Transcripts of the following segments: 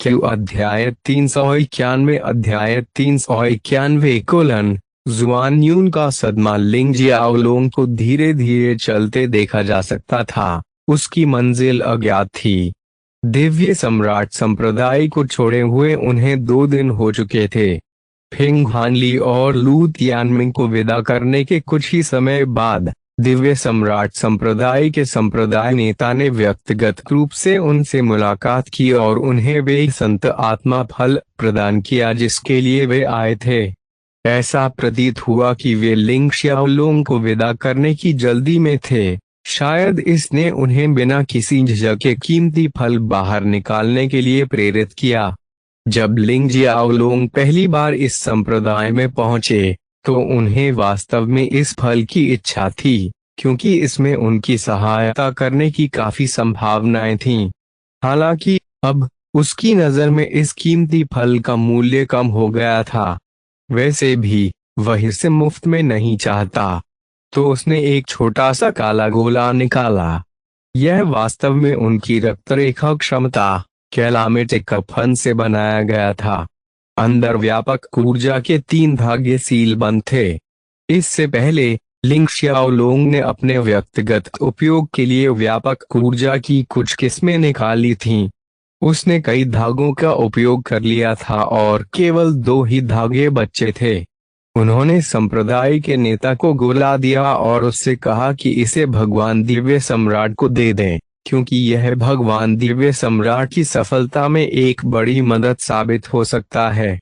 Q अध्याय 391 अध्याय 391 जुआन यून का सदमा। लिंग जियाओलोंग को धीरे धीरे चलते देखा जा सकता था, उसकी मंजिल अज्ञात थी। दिव्य सम्राट संप्रदाय को छोड़े हुए उन्हें 2 दिन हो चुके थे। फिंग हानली और लू तियानमिंग को विदा करने के कुछ ही समय बाद दिव्य सम्राट संप्रदाय के संप्रदाय नेता ने व्यक्तिगत रूप से उनसे मुलाकात की और उन्हें वे संत आत्मा फल प्रदान किया जिसके लिए वे आए थे। ऐसा प्रतीत हुआ कि वे लिंग शियाओलोंग को विदा करने की जल्दी में थे। शायद इसने उन्हें बिना किसी झिझक के कीमती फल बाहर निकालने के लिए प्रेरित किया। जब लिंग जियाओलोंग पहली बार इस संप्रदाय में पहुंचे तो उन्हें वास्तव में इस फल की इच्छा थी, क्योंकि इसमें उनकी सहायता करने की काफी संभावनाएं थीं। हालांकि अब उसकी नजर में इस कीमती फल का मूल्य कम हो गया था। वैसे भी वह इसे मुफ्त में नहीं चाहता, तो उसने एक छोटा सा काला गोला निकाला। यह वास्तव में उनकी रक्तरेखा क्षमता कैलामिटिक कफन से बनाया गया था। अंदर व्यापक ऊर्जा के 3 धागे सील बंद थे। इससे पहले लिंग शियाओलोंग ने अपने व्यक्तिगत उपयोग के लिए व्यापक ऊर्जा की कुछ किस्में निकाली थीं। उसने कई धागों का उपयोग कर लिया था और केवल 2 ही धागे बचे थे। उन्होंने संप्रदाय के नेता को गोला दिया और उससे कहा कि इसे भगवान दिव्य सम्राट को दे दें, क्योंकि यह भगवान दिव्य सम्राट की सफलता में एक बड़ी मदद साबित हो सकता है।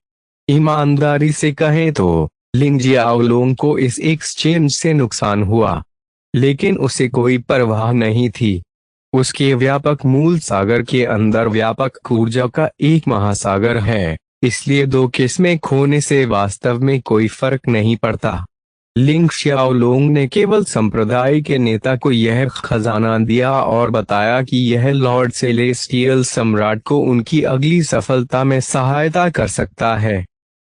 ईमानदारी से कहें तो लिंग जियाओलोंग को इस एक्सचेंज से नुकसान हुआ, लेकिन उसे कोई परवाह नहीं थी। उसके व्यापक मूल सागर के अंदर व्यापक ऊर्जा का एक महासागर है, इसलिए 2 किस्में खोने से वास्तव में कोई फर्क नहीं पड़ता। लिंग शियाओलोंग ने केवल संप्रदाय के नेता को यह खजाना दिया और बताया कि यह लॉर्ड सेलेस्टियल सम्राट को उनकी अगली सफलता में सहायता कर सकता है।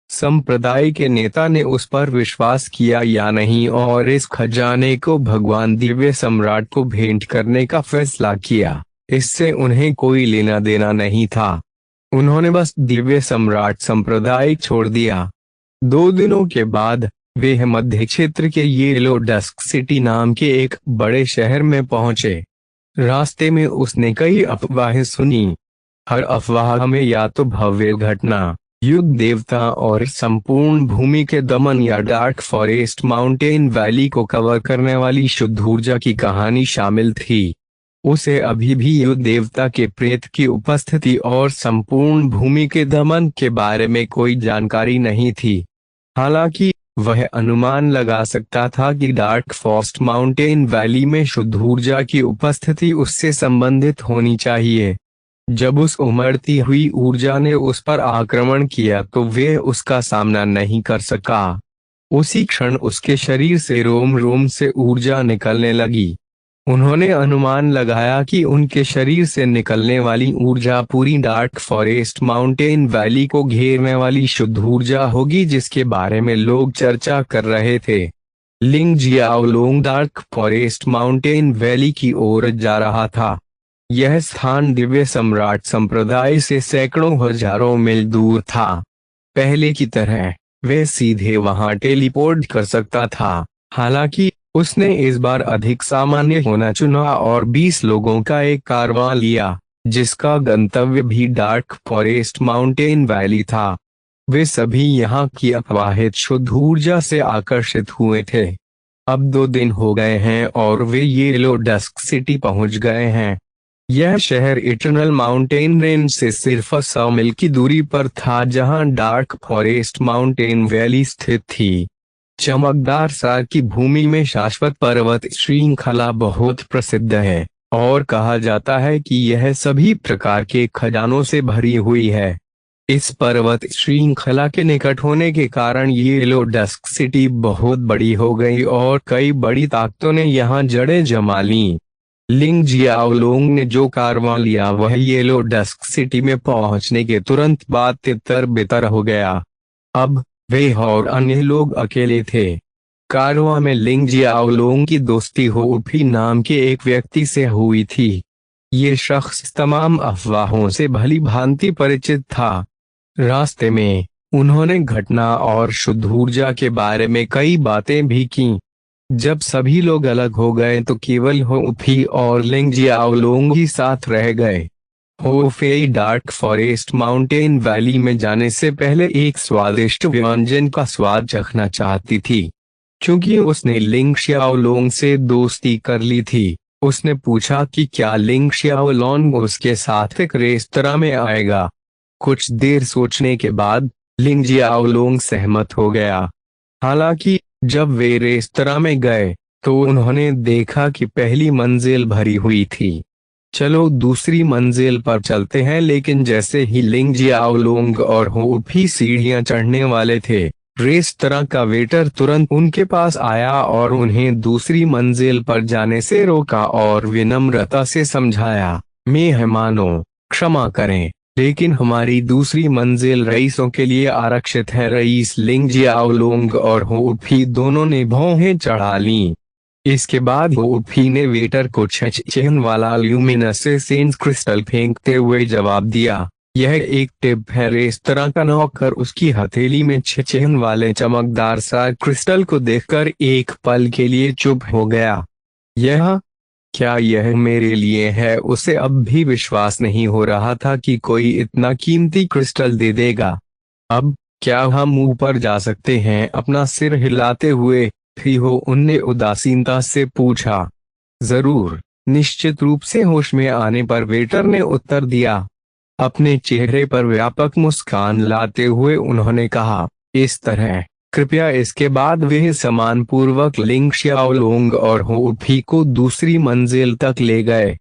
संप्रदाय के नेता ने उस पर विश्वास किया या नहीं और इस खजाने को भगवान दिव्य सम्राट को भेंट करने का फैसला किया। इससे उन्हें कोई लेना देना नहीं था। उन्होंने बस दिव्य सम्राट संप्रदाय छोड़ दिया। 2 दिनों के बाद वे मध्य क्षेत्र के येलो डस्क सिटी नाम के एक बड़े शहर में पहुंचे। रास्ते में उसने कई अफवाहें सुनी। हर अफवाह में या तो भव्य घटना, युग देवता और संपूर्ण भूमि के दमन या डार्क फॉरेस्ट माउंटेन वैली को कवर करने वाली शुद्ध ऊर्जा की कहानी शामिल थी। उसे अभी भी युग देवता के प्रेत की उपस्थिति और संपूर्ण भूमि के दमन के बारे में कोई जानकारी नहीं थी। हालांकि वह अनुमान लगा सकता था कि डार्क फॉरेस्ट माउंटेन वैली में शुद्ध ऊर्जा की उपस्थिति उससे संबंधित होनी चाहिए। जब उस उमड़ती हुई ऊर्जा ने उस पर आक्रमण किया तो वे उसका सामना नहीं कर सका। उसी क्षण उसके शरीर से रोम रोम से ऊर्जा निकलने लगी। उन्होंने अनुमान लगाया कि उनके शरीर से निकलने वाली ऊर्जा पूरी डार्क फॉरेस्ट माउंटेन वैली को घेरने वाली शुद्ध ऊर्जा होगी जिसके बारे में लोग चर्चा कर रहे थे। लिंग जियाओलोंग डार्क फॉरेस्ट माउंटेन वैली की ओर जा रहा था। यह स्थान दिव्य सम्राट संप्रदाय से सैकड़ों हजारों मील दूर था। पहले की तरह वे सीधे वहां टेलीपोर्ट कर सकता था। हालांकि उसने इस बार अधिक सामान्य होना चुना और 20 लोगों का एक कारवां लिया, जिसका गंतव्य भी डार्क फॉरेस्ट माउंटेन वैली था। वे सभी यहाँ की अप्रवाहित शुद्ध ऊर्जा से आकर्षित हुए थे। अब 2 दिन हो गए हैं और वे येलो डस्क सिटी पहुंच गए हैं। यह शहर इटर्नल माउंटेन रेंज से सिर्फ 100 मील की दूरी पर था, जहां डार्क फॉरेस्ट माउंटेन वैली स्थित थी। चमकदार सार की भूमि में शाश्वत पर्वत श्रृंखला बहुत प्रसिद्ध है और कहा जाता है कि यह सभी प्रकार के खजानों से भरी हुई है। इस पर्वत श्रृंखला के निकट होने के कारण येलो डस्क सिटी बहुत बड़ी हो गई और कई बड़ी ताकतों ने यहाँ जड़ें जमा लीं। लिंग जियाओलोंग ने जो कारवां लिया वह येलो डस्क सिटी में पहुंचने के तुरंत बाद तितर बितर हो गया। अब वे और अन्य लोग अकेले थे। कारवां में लिंग जियाओलोंग की दोस्ती हो फी नाम के एक व्यक्ति से हुई थी। ये शख्स तमाम अफवाहों से भली भांति परिचित था। रास्ते में उन्होंने घटना और शुद्ध ऊर्जा के बारे में कई बातें भी की। जब सभी लोग अलग हो गए तो केवल हो फी और लिंग जियाओलोंग ही साथ रह गए। हो Fei dark forest mountain valley में जाने से पहले एक स्वादिष्ट व्यंजन का स्वाद चखना चाहती थी। क्योंकि उसने लिंग शियाओलोंग से दोस्ती कर ली थी, उसने पूछा कि क्या लिंग शियाओलोंग उसके साथ एक रेस्तरां में आएगा। कुछ देर सोचने के बाद लिंग जियाओलोंग सहमत हो गया। हालांकि जब वे रेस्तरां में गए तो उन्होंने देखा कि पहली मंजिल भरी हुई थी। चलो दूसरी मंजिल पर चलते हैं, लेकिन जैसे ही लिंग जियाओलोंग और हो भी सीढ़ियां चढ़ने वाले थे, रेस्तरां का वेटर तुरंत उनके पास आया और उन्हें दूसरी मंजिल पर जाने से रोका और विनम्रता से समझाया, मेहमानों क्षमा करें, लेकिन हमारी दूसरी मंजिल रईसों के लिए आरक्षित है। रईस लिंग जियाओलोंग और हो फी दोनों ने भौहें चढ़ा लीं। इसके बाद हो फी ने वेटर को छह वाला ल्यूमिनेसेंस क्रिस्टल फेंकते हुए जवाब दिया, यह एक टिप है। रेस्तरां का नौकर उसकी हथेली में छह वाले चमकदार सा क्रिस्टल को देखकर एक पल के लिए चुप हो गया। यह क्या यह मेरे लिए है? उसे अब भी विश्वास नहीं हो रहा था कि कोई इतना कीमती क्रिस्टल दे देगा। अब क्या हम ऊपर जा सकते हैं? अपना सिर हिलाते हुए फी हो उनने उदासीनता से पूछा। जरूर, निश्चित रूप से होश में आने पर वेटर ने उत्तर दिया। अपने चेहरे पर व्यापक मुस्कान लाते हुए उन्होंने कहा, इस तरह कृपया। इसके बाद वे सम्मानपूर्वक लिंग शियाओलोंग और हो फी को दूसरी मंजिल तक ले गए।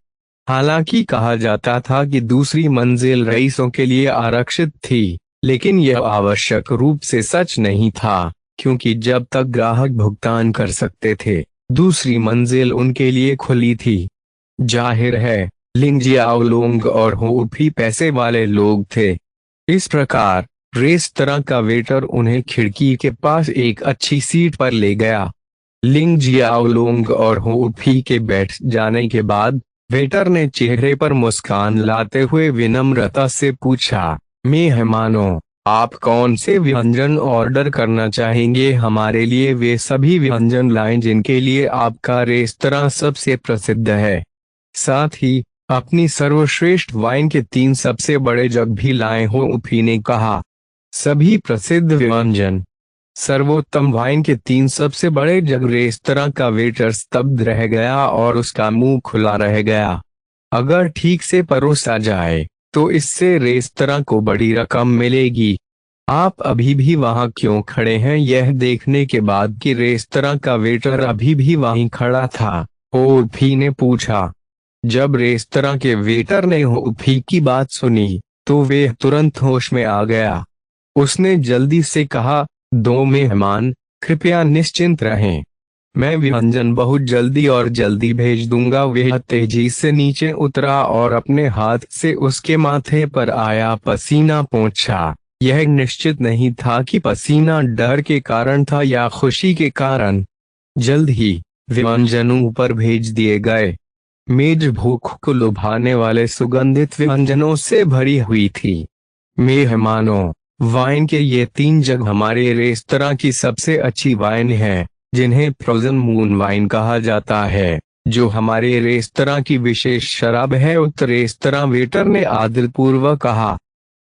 हालांकि कहा जाता था कि दूसरी मंजिल रईसों के लिए आरक्षित थी, लेकिन यह आवश्यक रूप से सच नहीं था, क्योंकि जब तक ग्राहक भुगतान कर सकते थे, दूसरी मंजिल उनके लिए खुली थी। जाहिर है लिंग जियाओलोंग और हो फी पैसे वाले लोग थे। इस प्रकार रेस्तरां का वेटर उन्हें खिड़की के पास एक अच्छी सीट पर ले गया। लिंग जियाओलोंग और हो फी के बैठ जाने के बाद वेटर ने चेहरे पर मुस्कान लाते हुए विनम्रता से पूछा, मेहमानों आप कौन से व्यंजन ऑर्डर करना चाहेंगे? हमारे लिए वे सभी व्यंजन लाएं जिनके लिए आपका रेस्तरां सबसे प्रसिद्ध है। साथ ही अपनी सर्वश्रेष्ठ वाइन के 3 सबसे बड़े जग भी लाए हो, फी ने कहा। सभी प्रसिद्ध व्यंजन, सर्वोत्तम वाइन के 3 सबसे बड़े जग। रेस्तरां का वेटर स्तब्ध रह गया और उसका मुंह खुला रह गया। अगर ठीक से परोसा जाए तो इससे रेस्तरां को बड़ी रकम मिलेगी। आप अभी भी वहां क्यों खड़े हैं? यह देखने के बाद कि रेस्तरां का वेटर अभी भी वहीं खड़ा था, हो फी ने पूछा। जब रेस्तरां के वेटर ने हो फी की बात सुनी तो वे तुरंत होश में आ गया। उसने जल्दी से कहा, दो मेहमान कृपया निश्चिंत रहें, मैं व्यंजन बहुत जल्दी और जल्दी भेज दूंगा। वह तेजी से नीचे उतरा और अपने हाथ से उसके माथे पर आया पसीना पोंछा। यह निश्चित नहीं था कि पसीना डर के कारण था या खुशी के कारण। जल्द ही व्यंजन ऊपर भेज दिए गए। मेज भूख को लुभाने वाले सुगंधित व्यंजनों से भरी हुई थी। मेहमानों, वाइन के ये 3 जग हमारे रेस्तरां की सबसे अच्छी वाइन है, जिन्हें फ्रोजन मून वाइन कहा जाता है, जो हमारे रेस्तरां की विशेष शराब है। उस रेस्तरां वेटर ने आदरपूर्वक कहा।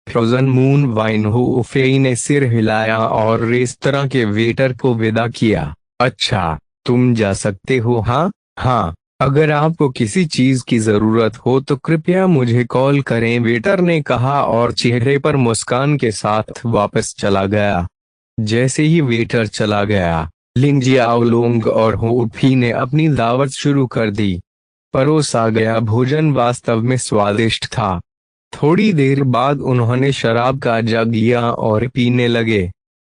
फ्रोजन मून वाइन, हो फेई ने सिर हिलाया और रेस्तरां के वेटर को विदा किया। अच्छा, तुम जा सकते हो। हाँ हाँ, अगर आपको किसी चीज की जरूरत हो तो कृपया मुझे कॉल करें, वेटर ने कहा और चेहरे पर मुस्कान के साथ वापस चला गया। जैसे ही वेटर चला गया, लिंग जियाओलोंग और हो फी ने अपनी दावत शुरू कर दी। परोसा गया भोजन वास्तव में स्वादिष्ट था। थोड़ी देर बाद उन्होंने शराब का जग लिया और पीने लगे।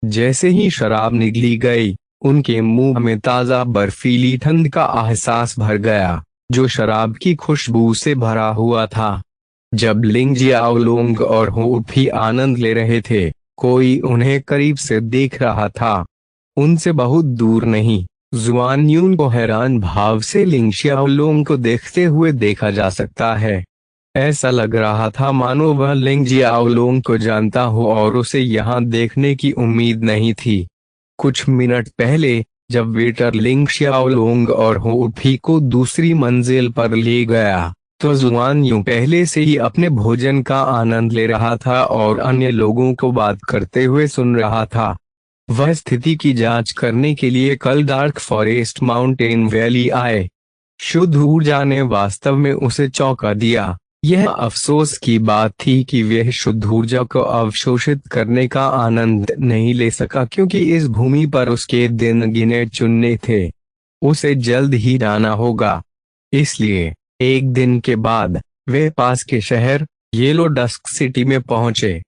जैसे ही शराब निगली गई, उनके मुंह में ताजा बर्फीली ठंड का एहसास भर गया, जो शराब की खुशबू से भरा हुआ था। जब लिंग जियाओलोंग और हो फी आनंद ले रहे थे, कोई उन्हें करीब से देख रहा था। उनसे बहुत दूर नहीं, जुआन यून को हैरान भाव से लिंग शियाओलोंग को देखते हुए देखा जा सकता है। ऐसा लग रहा था मानो वह लिंग जियाओलोंग को जानता हो और उसे यहाँ देखने की उम्मीद नहीं थी। कुछ मिनट पहले जब वेटर लिंग शियाओलोंग और हो फी को दूसरी मंजिल पर ले गया तो जुआन यूं पहले से ही अपने भोजन का आनंद ले रहा था और अन्य लोगों को बात करते हुए सुन रहा था। वह स्थिति की जांच करने के लिए कल डार्क फॉरेस्ट माउंटेन वैली आए। शुद्ध ऊर्जा ने वास्तव में उसे चौंका दिया। यह अफसोस की बात थी कि वह शुद्ध ऊर्जा को अवशोषित करने का आनंद नहीं ले सका क्योंकि इस भूमि पर उसके दिन गिने चुनने थे। उसे जल्द ही जाना होगा। इसलिए एक दिन के बाद वे पास के शहर येलो डस्क सिटी में पहुंचे।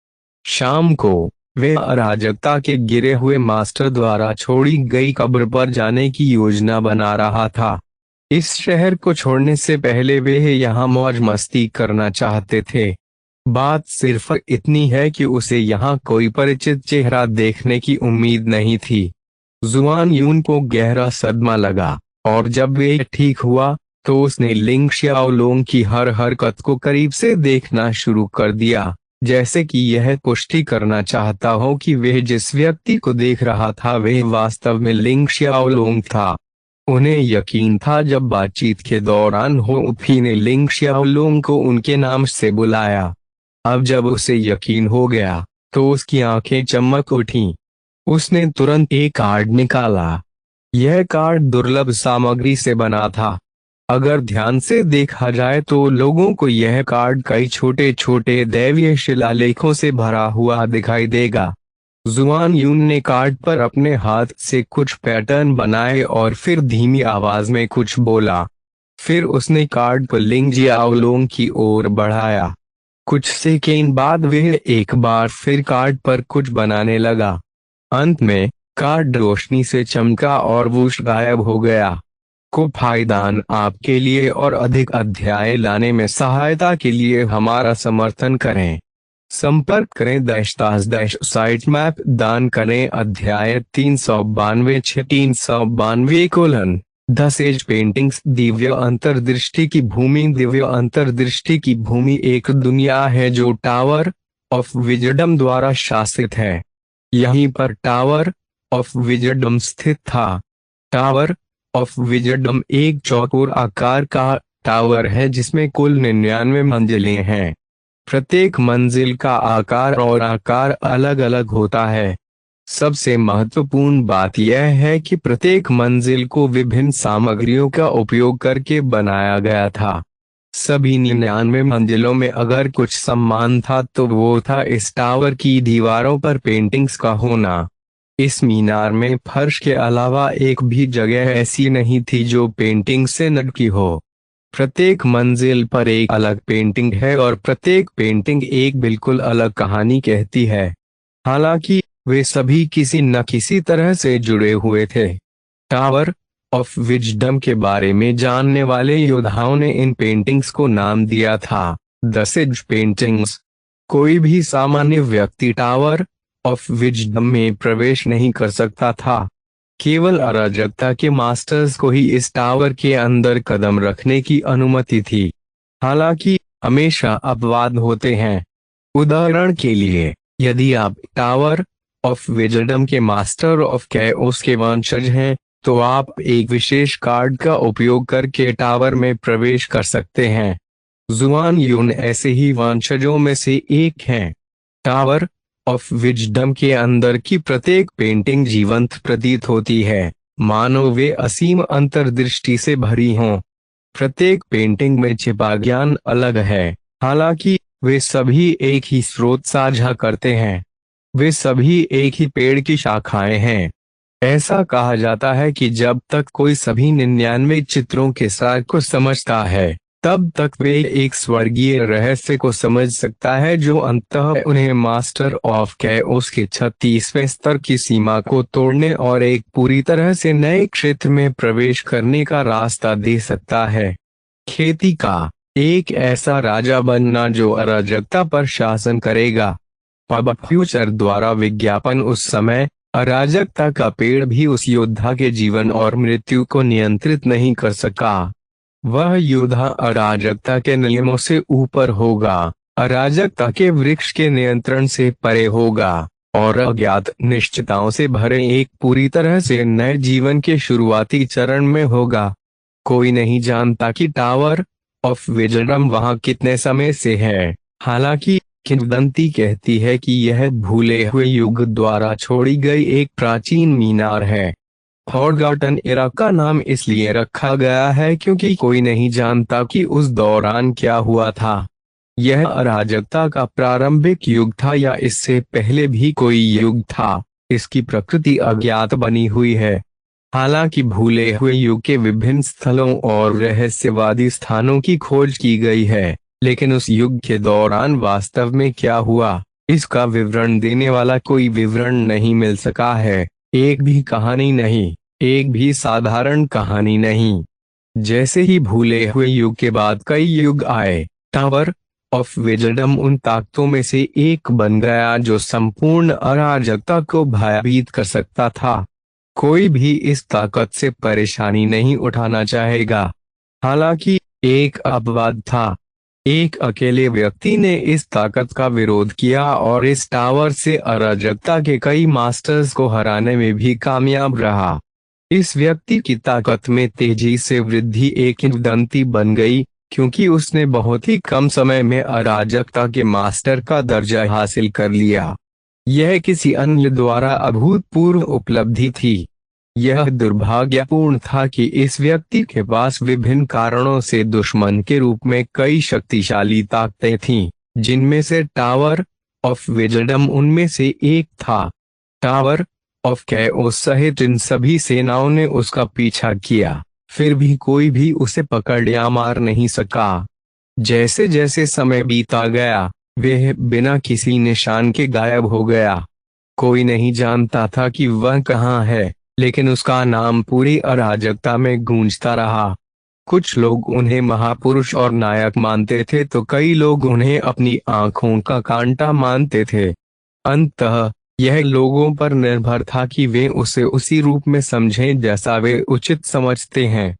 शाम को वे अराजकता के गिरे हुए मास्टर द्वारा छोड़ी गई कब्र पर जाने की योजना बना रहा था। इस शहर को छोड़ने से पहले वे यहाँ मौज मस्ती करना चाहते थे। बात सिर्फ इतनी है कि उसे यहाँ कोई परिचित चेहरा देखने की उम्मीद नहीं थी। जुआन यून को गहरा सदमा लगा और जब वे ठीक हुआ तो उसने लिंग शियाओलोंग की हर हरकत को करीब से देखना शुरू कर दिया, जैसे कि यह पुष्टि करना चाहता हो कि वह जिस व्यक्ति को देख रहा था वह वास्तव में लिंग शियाओलोंग था। उन्हें यकीन था जब बातचीत के दौरान हो फी ने लिंग शियाओलोंग को उनके नाम से बुलाया। अब जब उसे यकीन हो गया तो उसकी आंखें चमक उठीं। उसने तुरंत एक कार्ड निकाला। यह कार्ड दुर्लभ सामग्री से बना था। अगर ध्यान से देखा जाए तो लोगों को यह कार्ड कई छोटे छोटे दैवीय शिलालेखों से भरा हुआ दिखाई देगा। जुआन यून ने कार्ड पर अपने हाथ से कुछ पैटर्न बनाए और फिर धीमी आवाज में कुछ बोला। फिर उसने कार्ड को लिंग जियाओलोंग की ओर बढ़ाया। कुछ सेकेंड बाद वह एक बार फिर कार्ड पर कुछ बनाने लगा। अंत में कार्ड रोशनी से चमका और वूश गायब हो गया। को फायदान आपके लिए और अधिक अध्याय लाने में सहायता के लिए हमारा समर्थन करें। संपर्क करें साइट मैप दान करें अध्याय 392 392 द सेज पेंटिंग्स दिव्य अंतर्दृष्टि की भूमि। दिव्य अंतर्दृष्टि की भूमि एक दुनिया है जो टावर ऑफ विजडम द्वारा शासित है। यहीं पर टावर ऑफ विजडम स्थित था। टावर ऑफ विजडम एक चौकोर आकार का टावर है जिसमें कुल 99 मंजिलें हैं। प्रत्येक मंजिल का आकार अलग अलग होता है। सबसे महत्वपूर्ण बात यह है कि प्रत्येक मंजिल को विभिन्न सामग्रियों का उपयोग करके बनाया गया था। सभी 99 मंजिलों में अगर कुछ सम्मान था तो वो था इस टावर की दीवारों पर पेंटिंग्स का होना। इस मीनार में फर्श के अलावा एक भी जगह ऐसी नहीं थी जो पेंटिंग से न ढकी हो। प्रत्येक मंजिल पर एक अलग पेंटिंग है और प्रत्येक पेंटिंग एक बिल्कुल अलग कहानी कहती है। हालांकि वे सभी किसी न किसी तरह से जुड़े हुए थे। टावर ऑफ विजडम के बारे में जानने वाले योद्धाओं ने इन पेंटिंग्स को नाम दिया था द सेज पेंटिंग्स। कोई भी सामान्य व्यक्ति टावर ऑफ विजडम में प्रवेश नहीं कर सकता था। केवल अराजकता के मास्टर्स को ही इस टावर के अंदर कदम रखने की अनुमति थी। हालांकि हमेशा अपवाद होते हैं। उदाहरण के लिए यदि आप टावर ऑफ विजडम के मास्टर ऑफ कैओस के वंशज हैं तो आप एक विशेष कार्ड का उपयोग करके टावर में प्रवेश कर सकते हैं। जुआन यून ऐसे ही वंशजों में से एक हैं। टावर ऑफ विजडम के अंदर की प्रत्येक पेंटिंग जीवंत प्रतीत होती है, मानो वे असीम अंतर्दृष्टि से भरी हों। प्रत्येक पेंटिंग में छिपा ज्ञान अलग है। हालांकि वे सभी एक ही स्रोत साझा करते हैं। वे सभी एक ही पेड़ की शाखाएं हैं। ऐसा कहा जाता है कि जब तक कोई सभी 99 चित्रों के सार को समझता है तब तक वे एक स्वर्गीय रहस्य को समझ सकता है जो अंततः उन्हें मास्टर ऑफ कैओस के 36वें स्तर की सीमा को तोड़ने और एक पूरी तरह से नए क्षेत्र में प्रवेश करने का रास्ता दे सकता है। खेती का एक ऐसा राजा बनना जो अराजकता पर शासन करेगा। पब फ्यूचर द्वारा विज्ञापन उस समय अराजकता का पेड़ भी उस योद्धा के जीवन और मृत्यु को नियंत्रित नहीं कर सका। वह योद्धा अराजकता के नियमों से ऊपर होगा, अराजकता के वृक्ष के नियंत्रण से परे होगा और अज्ञात निश्चिताओं से भरे एक पूरी तरह से नए जीवन के शुरुआती चरण में होगा। कोई नहीं जानता कि टावर ऑफ विजडम वहां कितने समय से है। हालांकि किंवदंती कहती है कि यह भूले हुए युग द्वारा छोड़ी गई एक प्राचीन मीनार है। फॉरगॉटन एरा का नाम इसलिए रखा गया है क्योंकि कोई नहीं जानता कि उस दौरान क्या हुआ था। यह अराजकता का प्रारंभिक युग था या इससे पहले भी कोई युग था, इसकी प्रकृति अज्ञात बनी हुई है। हालांकि भूले हुए युग के विभिन्न स्थलों और रहस्यवादी स्थानों की खोज की गई है, लेकिन उस युग के दौरान वास्तव में क्या हुआ, इसका विवरण देने वाला कोई विवरण नहीं मिल सका है। एक भी कहानी नहीं, एक भी साधारण कहानी नहीं। जैसे ही भूले हुए युग के बाद कई युग आए, टावर ऑफ विजडम उन ताकतों में से एक बन गया जो संपूर्ण अराजकता को भयभीत कर सकता था। कोई भी इस ताकत से परेशानी नहीं उठाना चाहेगा। हालांकि एक अपवाद था। एक अकेले व्यक्ति ने इस ताकत का विरोध किया और इस टावर से अराजकता के कई मास्टर्स को हराने में भी कामयाब रहा। इस व्यक्ति की ताकत में तेजी से वृद्धि एक किंवदंती बन गई क्योंकि उसने बहुत ही कम समय में अराजकता के मास्टर का दर्जा हासिल कर लिया। यह किसी अन्य द्वारा अभूतपूर्व उपलब्धि थी। यह दुर्भाग्यपूर्ण था कि इस व्यक्ति के पास विभिन्न कारणों से दुश्मन के रूप में कई शक्तिशाली ताकतें थीं, जिनमें से टावर ऑफ विजडम उनमें से एक था। टावर ऑफ कैओस सहित इन सभी सेनाओं ने उसका पीछा किया, फिर भी कोई भी उसे पकड़ या मार नहीं सका। जैसे जैसे समय बीता गया, वह बिना किसी निशान के गायब हो गया। कोई नहीं जानता था कि वह कहाँ है, लेकिन उसका नाम पूरी अराजकता में गूंजता रहा। कुछ लोग उन्हें महापुरुष और नायक मानते थे तो कई लोग उन्हें अपनी आंखों का कांटा मानते थे। अंततः यह लोगों पर निर्भर था कि वे उसे उसी रूप में समझें जैसा वे उचित समझते हैं।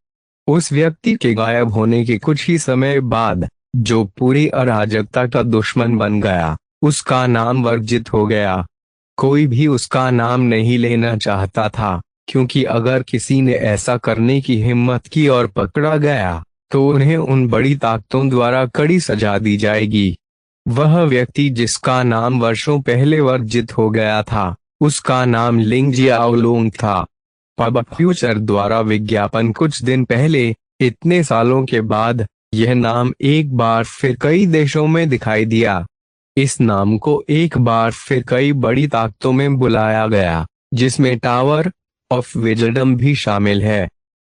उस व्यक्ति के गायब होने के कुछ ही समय बाद, जो पूरी अराजकता का दुश्मन बन गया, उसका नाम वर्जित हो गया। कोई भी उसका नाम नहीं लेना चाहता था, क्योंकि अगर किसी ने ऐसा करने की हिम्मत की और पकड़ा गया, तो उन्हें उन बड़ी ताकतों द्वारा कड़ी सजा दी जाएगी। वह व्यक्ति जिसका नाम वर्षों पहले वर्जित हो गया था, उसका नाम लिंग जियाओलुंग था। पब फ्यूचर द्वारा विज्ञापन कुछ दिन पहले, इतने सालों के बाद, यह नाम एक बार फिर कई देशों में दिखाई दिया। इस नाम को एक बार फिर कई बड़ी ताकतों में बुलाया गया, जिसमें टावर ऑफ विजडम भी शामिल है।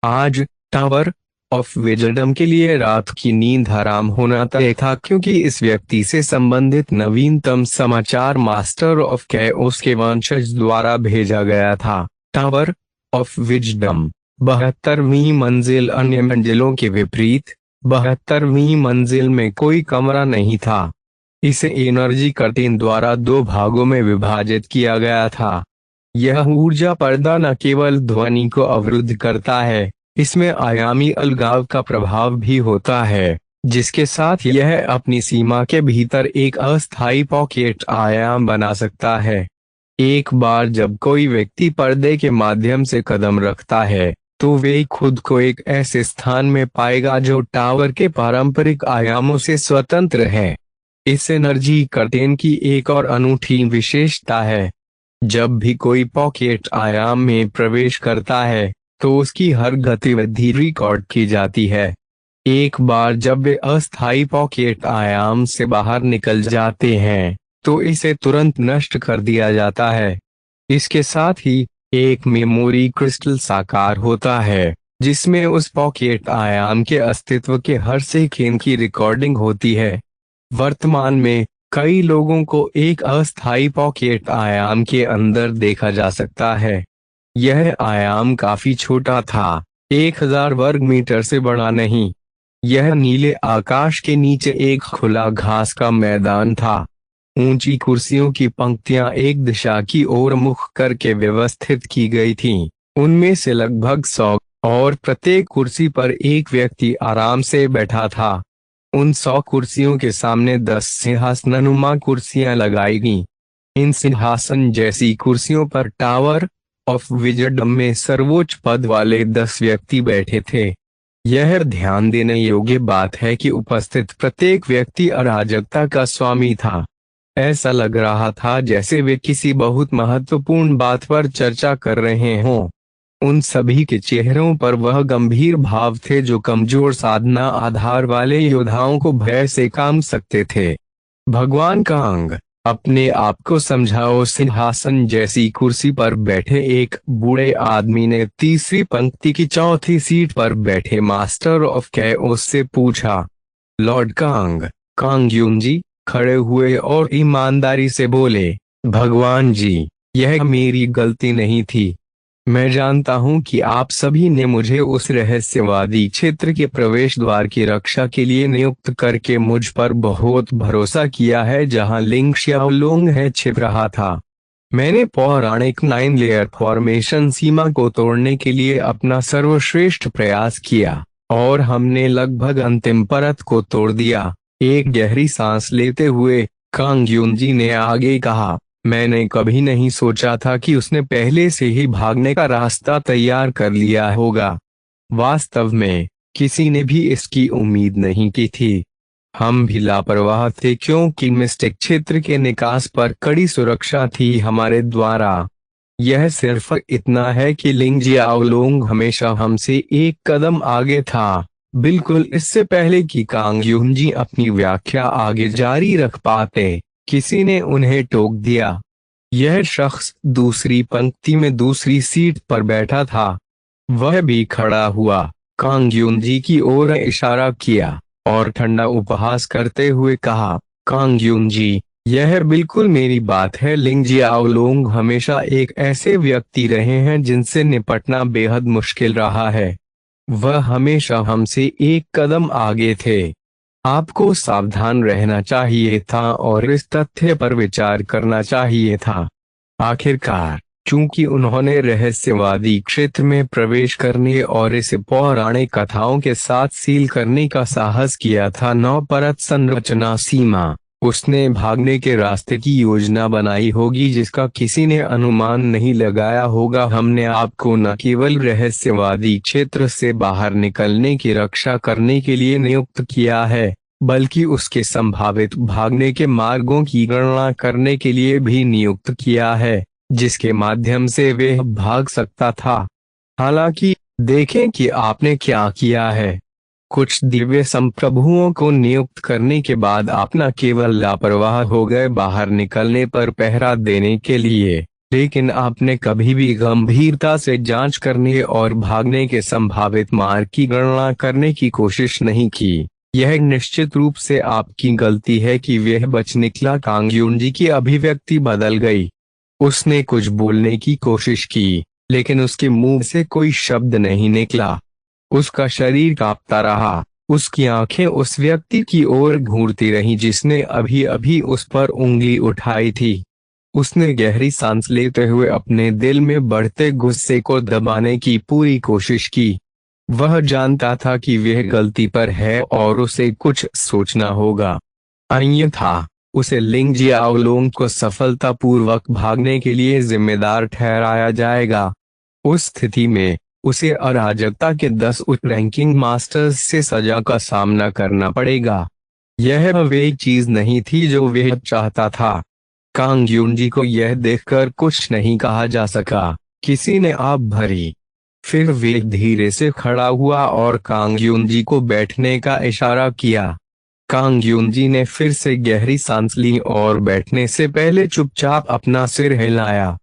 आज टावर ऑफ विजडम के लिए रात की नींद हराम होना तय था, क्योंकि इस व्यक्ति से संबंधित नवीनतम समाचार मास्टर ऑफ कैओस के वंशज द्वारा भेजा गया था। टावर ऑफ विजडम 72वीं मंजिल। अन्य मंजिलों के विपरीत 72वीं मंजिल में कोई कमरा नहीं था। इसे एनर्जी कर्टेन द्वारा दो भागों में विभाजित किया गया था। यह ऊर्जा पर्दा न केवल ध्वनि को अवरुद्ध करता है, इसमें आयामी अलगाव का प्रभाव भी होता है, जिसके साथ यह अपनी सीमा के भीतर एक अस्थायी पॉकेट आयाम बना सकता है। एक बार जब कोई व्यक्ति पर्दे के माध्यम से कदम रखता है, तो वे खुद को एक ऐसे स्थान में पाएगा जो टावर के पारंपरिक आयामों से स्वतंत्र है। इस एनर्जी कर्टेन की एक और अनूठी विशेषता है। जब भी कोई पॉकेट आयाम में प्रवेश करता है, तो उसकी हर गतिविधि रिकॉर्ड की जाती है। एक बार जब वे अस्थायी पॉकेट आयाम से बाहर निकल जाते हैं, तो इसे तुरंत नष्ट कर दिया जाता है। इसके साथ ही एक मेमोरी क्रिस्टल साकार होता है, जिसमें उस पॉकेट आयाम के अस्तित्व के हर सेकंड की रिकॉर्डिंग होती है। वर्तमान में कई लोगों को एक अस्थायी पॉकेट आयाम के अंदर देखा जा सकता है। यह आयाम काफी छोटा था, 1000 वर्ग मीटर से बड़ा नहीं। यह नीले आकाश के नीचे एक खुला घास का मैदान था। ऊंची कुर्सियों की पंक्तियां एक दिशा की ओर मुख करके व्यवस्थित की गई थीं। उनमें से लगभग 100 और प्रत्येक कुर्सी पर एक व्यक्ति आराम से बैठा था। उन 100 कुर्सियों के सामने 10 सिंहासननुमा कुर्सियां लगाई गईं। इन सिंहासन जैसी कुर्सियों पर टावर ऑफ विजडम में सर्वोच्च पद वाले 10 व्यक्ति बैठे थे। यह ध्यान देने योग्य बात है कि उपस्थित प्रत्येक व्यक्ति अराजकता का स्वामी था। ऐसा लग रहा था जैसे वे किसी बहुत महत्वपूर्ण बात पर चर्चा कर रहे हों। उन सभी के चेहरों पर वह गंभीर भाव थे जो कमजोर साधना आधार वाले योद्धाओं को भय से काम सकते थे। भगवान कांग, अपने आप को समझाओ। सिंहासन जैसी कुर्सी पर बैठे एक बूढ़े आदमी ने तीसरी पंक्ति की चौथी सीट पर बैठे मास्टर ऑफ कैओस से पूछा। लॉर्ड कांग, कांग यून जी खड़े हुए और ईमानदारी से बोले, भगवान जी, यह मेरी गलती नहीं थी। मैं जानता हूं कि आप सभी ने मुझे उस रहस्यवादी क्षेत्र के प्रवेश द्वार की रक्षा के लिए नियुक्त करके मुझ पर बहुत भरोसा किया है जहां लिंग श्याओलुंग है छिप रहा था। मैंने पौराणिक 9 लेयर फॉर्मेशन सीमा को तोड़ने के लिए अपना सर्वश्रेष्ठ प्रयास किया और हमने लगभग अंतिम परत को तोड़ दिया। एक गहरी सांस लेते हुए कांग यून जी ने आगे कहा, मैंने कभी नहीं सोचा था कि उसने पहले से ही भागने का रास्ता तैयार कर लिया होगा। वास्तव में किसी ने भी इसकी उम्मीद नहीं की थी। हम भी लापरवाह थे क्योंकि मिस्टिक क्षेत्र के निकास पर कड़ी सुरक्षा थी हमारे द्वारा। यह सिर्फ इतना है कि लिंग जियाओलुंग हमेशा हमसे एक कदम आगे था, बिल्कुल इससे पहले कि कांग यून जी अपनी व्याख्या आगे जारी रख पाते। किसी ने उन्हें टोक दिया। यह शख्स दूसरी पंक्ति में दूसरी सीट पर बैठा था। वह भी खड़ा हुआ, कांग यून जी की ओर इशारा किया और ठंडा उपहास करते हुए कहा, कांग यून जी, यह बिल्कुल मेरी बात है। लिंग जियाओलुंग हमेशा एक ऐसे व्यक्ति रहे हैं जिनसे निपटना बेहद मुश्किल रहा है। वह हमेशा हमसे एक कदम आगे थे। आपको सावधान रहना चाहिए था और इस तथ्य पर विचार करना चाहिए था। आखिरकार, चूंकि उन्होंने रहस्यवादी क्षेत्र में प्रवेश करने और इसे पौराणिक कथाओं के साथ सील करने का साहस किया था 9 परत संरचना सीमा, उसने भागने के रास्ते की योजना बनाई होगी जिसका किसी ने अनुमान नहीं लगाया होगा। हमने आपको न केवल रहस्यवादी क्षेत्र से बाहर निकलने की रक्षा करने के लिए नियुक्त किया है, बल्कि उसके संभावित भागने के मार्गों की गणना करने के लिए भी नियुक्त किया है, जिसके माध्यम से वह भाग सकता था। हालांकि देखें कि आपने क्या किया है। कुछ दिव्य संप्रभुओं को नियुक्त करने के बाद आप न केवल लापरवाह हो गए बाहर निकलने पर पहरा देने के लिए, लेकिन आपने कभी भी गंभीरता से जांच करने और भागने के संभावित मार्ग की गणना करने की कोशिश नहीं की। यह निश्चित रूप से आपकी गलती है कि वह बच निकला। कांग यून जी की अभिव्यक्ति बदल गई। उसने कुछ बोलने की कोशिश की, लेकिन उसके मुंह से कोई शब्द नहीं निकला। उसका शरीर कांपता रहा। उसकी आंखें उस व्यक्ति की ओर घूरती रहीं जिसने अभी अभी उस पर उंगली उठाई थी। उसने गहरी सांस लेते हुए अपने दिल में बढ़ते गुस्से को दबाने की पूरी कोशिश की। वह जानता था कि वह गलती पर है और उसे कुछ सोचना होगा, अन्यथा उसे लिंग जियाओलुंग को सफलतापूर्वक भागने के लिए जिम्मेदार ठहराया जाएगा। उस स्थिति में उसे अराजकता के 10 उच्च रैंकिंग मास्टर्स से सजा का सामना करना पड़ेगा। यह वे चीज नहीं थी जो वह चाहता था। कांग यून जी को यह देखकर कुछ नहीं कहा जा सका। किसी ने आप भरी। फिर वे धीरे से खड़ा हुआ और कांग यून जी को बैठने का इशारा किया। कांग यून जी ने फिर से गहरी सांस ली और बैठने से पहले चुपचाप अपना सिर हिलाया।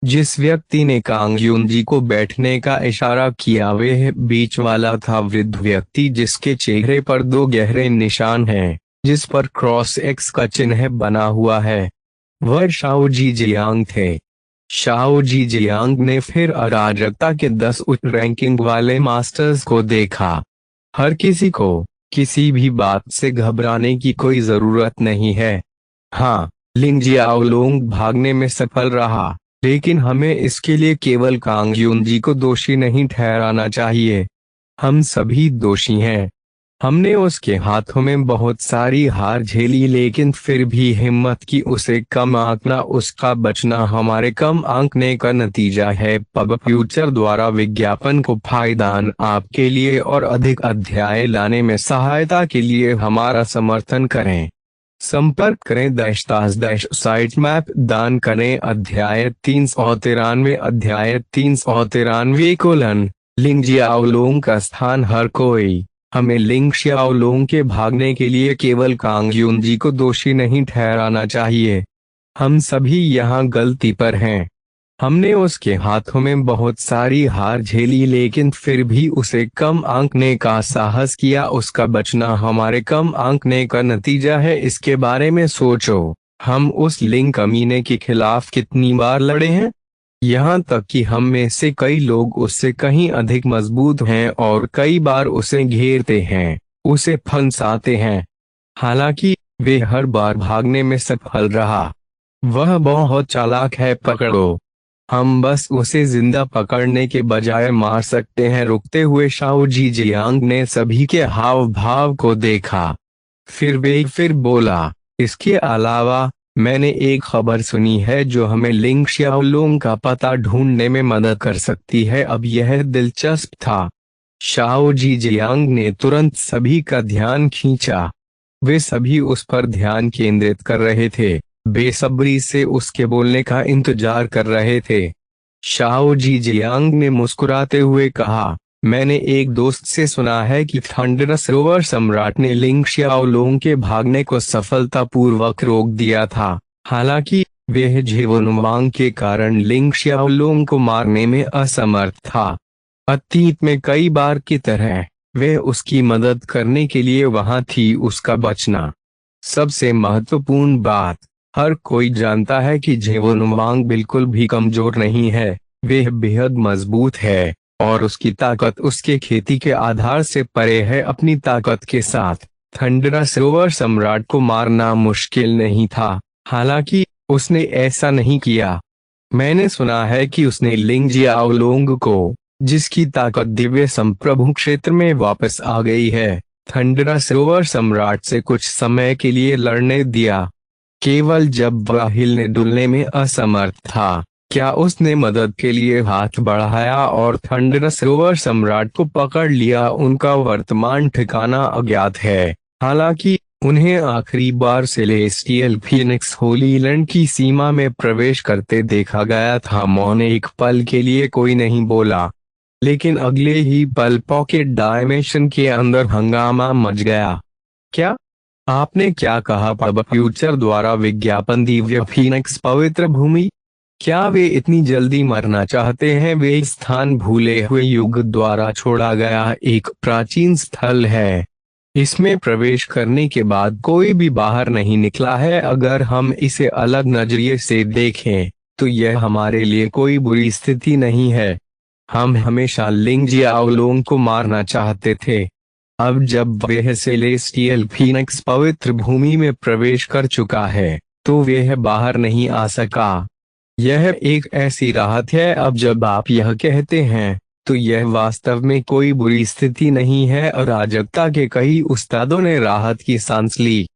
जिस व्यक्ति ने कांग यून जी को बैठने का इशारा किया वह बीच वाला था, वृद्ध व्यक्ति जिसके चेहरे पर 2 गहरे निशान हैं, जिस पर क्रॉस एक्स का चिन्ह बना हुआ है। वह शाओ जी जियांग थे। शाओ जी जियांग ने फिर अराजकता के 10 उच्च रैंकिंग वाले मास्टर्स को देखा। हर किसी को किसी भी बात से घबराने की कोई जरूरत नहीं है। हाँ, लिंग जियाओलोंग भागने में सफल रहा, लेकिन हमें इसके लिए केवल कांग यूनजी को दोषी नहीं ठहराना चाहिए। हम सभी दोषी हैं। हमने उसके हाथों में बहुत सारी हार झेली, लेकिन फिर भी हिम्मत की उसे कम आंकना, उसका बचना हमारे कम आंकने का नतीजा है। पब फ्यूचर द्वारा विज्ञापन को फायदान आपके लिए और अधिक अध्याय लाने में सहायता के लिए हमारा समर्थन करें। संपर्क करें साइट मैप दान करें। अध्याय 393 अध्याय 393 लिंग जियाओलोंग का स्थान हर कोई। हमें लिंग जियाओलोंग के भागने के लिए केवल कांग यूनजी को दोषी नहीं ठहराना चाहिए। हम सभी यहाँ गलती पर हैं। हमने उसके हाथों में बहुत सारी हार झेली, लेकिन फिर भी उसे कम आंकने का साहस किया। उसका बचना हमारे कम आंकने का नतीजा है। इसके बारे में सोचो, हम उस लिंग कमीने के खिलाफ कितनी बार लड़े हैं। यहाँ तक कि हम में से कई लोग उससे कहीं अधिक मजबूत हैं और कई बार उसे घेरते हैं, उसे फंसाते हैं। हालांकि वे हर बार भागने में सफल रहा। वह बहुत चालाक है, पकड़ो। हम बस उसे जिंदा पकड़ने के बजाय मार सकते हैं। रुकते हुए शाओ जी जियांग ने सभी के हाव भाव को देखा। फिर बोला, इसके अलावा मैंने एक खबर सुनी है जो हमें लिंग जियाओलोंग का पता ढूंढने में मदद कर सकती है। अब यह दिलचस्प था। शाओ जी जियांग ने तुरंत सभी का ध्यान खींचा। वे सभी उस पर ध्यान केंद्रित कर रहे थे, बेसब्री से उसके बोलने का इंतजार कर रहे थे। शाओ जी जियांग ने मुस्कुराते हुए कहा, मैंने एक दोस्त से सुना है कि थंडर सरोवर सम्राट ने लिंग जियाओलोंग के भागने को सफलतापूर्वक रोक दिया था। हालांकि वह झेवनुवांग के कारण लिंग जियाओलोंग को मारने में असमर्थ था। अतीत में कई बार की तरह वह उसकी मदद करने के लिए वहां थी। उसका बचना। सबसे महत्वपूर्ण बात, हर कोई जानता है कि झेवनुवांग बिल्कुल भी कमजोर नहीं है। वह बेहद मजबूत है और उसकी ताकत उसके खेती के आधार से परे है। अपनी ताकत के साथ थंडर सरोवर सम्राट को मारना मुश्किल नहीं था। हालांकि उसने ऐसा नहीं किया। मैंने सुना है कि उसने लिंग जियाओलोंग को, जिसकी ताकत दिव्य संप्रभु क्षेत्र में वापस आ गई है, थंडर सरोवर सम्राट से कुछ समय के लिए लड़ने दिया। केवल जब वह हिलने डुलने में असमर्थ था, क्या उसने मदद के लिए हाथ बढ़ाया और थंडर सरोवर सम्राट को पकड़ लिया। उनका वर्तमान ठिकाना अज्ञात है। हालांकि उन्हें आखिरी बार सेलेस्टियल फीनिक्स होली लैंड की सीमा में प्रवेश करते देखा गया था। मौन एक पल के लिए कोई नहीं बोला, लेकिन अगले ही पल पॉकेट डायमेंशन के अंदर हंगामा मच गया। क्या आपने क्या कहा? पब फ्यूचर द्वारा विज्ञापन दिव्य फीनिक्स पवित्र भूमि। क्या वे इतनी जल्दी मरना चाहते हैं? वे स्थान भूले हुए युग द्वारा छोड़ा गया एक प्राचीन स्थल है। इसमें प्रवेश करने के बाद कोई भी बाहर नहीं निकला है। अगर हम इसे अलग नजरिए से देखें तो यह हमारे लिए कोई बुरी स्थिति नहीं है। हम हमेशा लिंग जियाओलोंग को मारना चाहते थे। अब जब वह सेलेस्टियल फीनिक्स पवित्र भूमि में प्रवेश कर चुका है तो वह बाहर नहीं आ सका। यह एक ऐसी राहत है। अब जब आप यह कहते हैं तो यह वास्तव में कोई बुरी स्थिति नहीं है। अराजकता के कई उस्तादों ने राहत की सांस ली।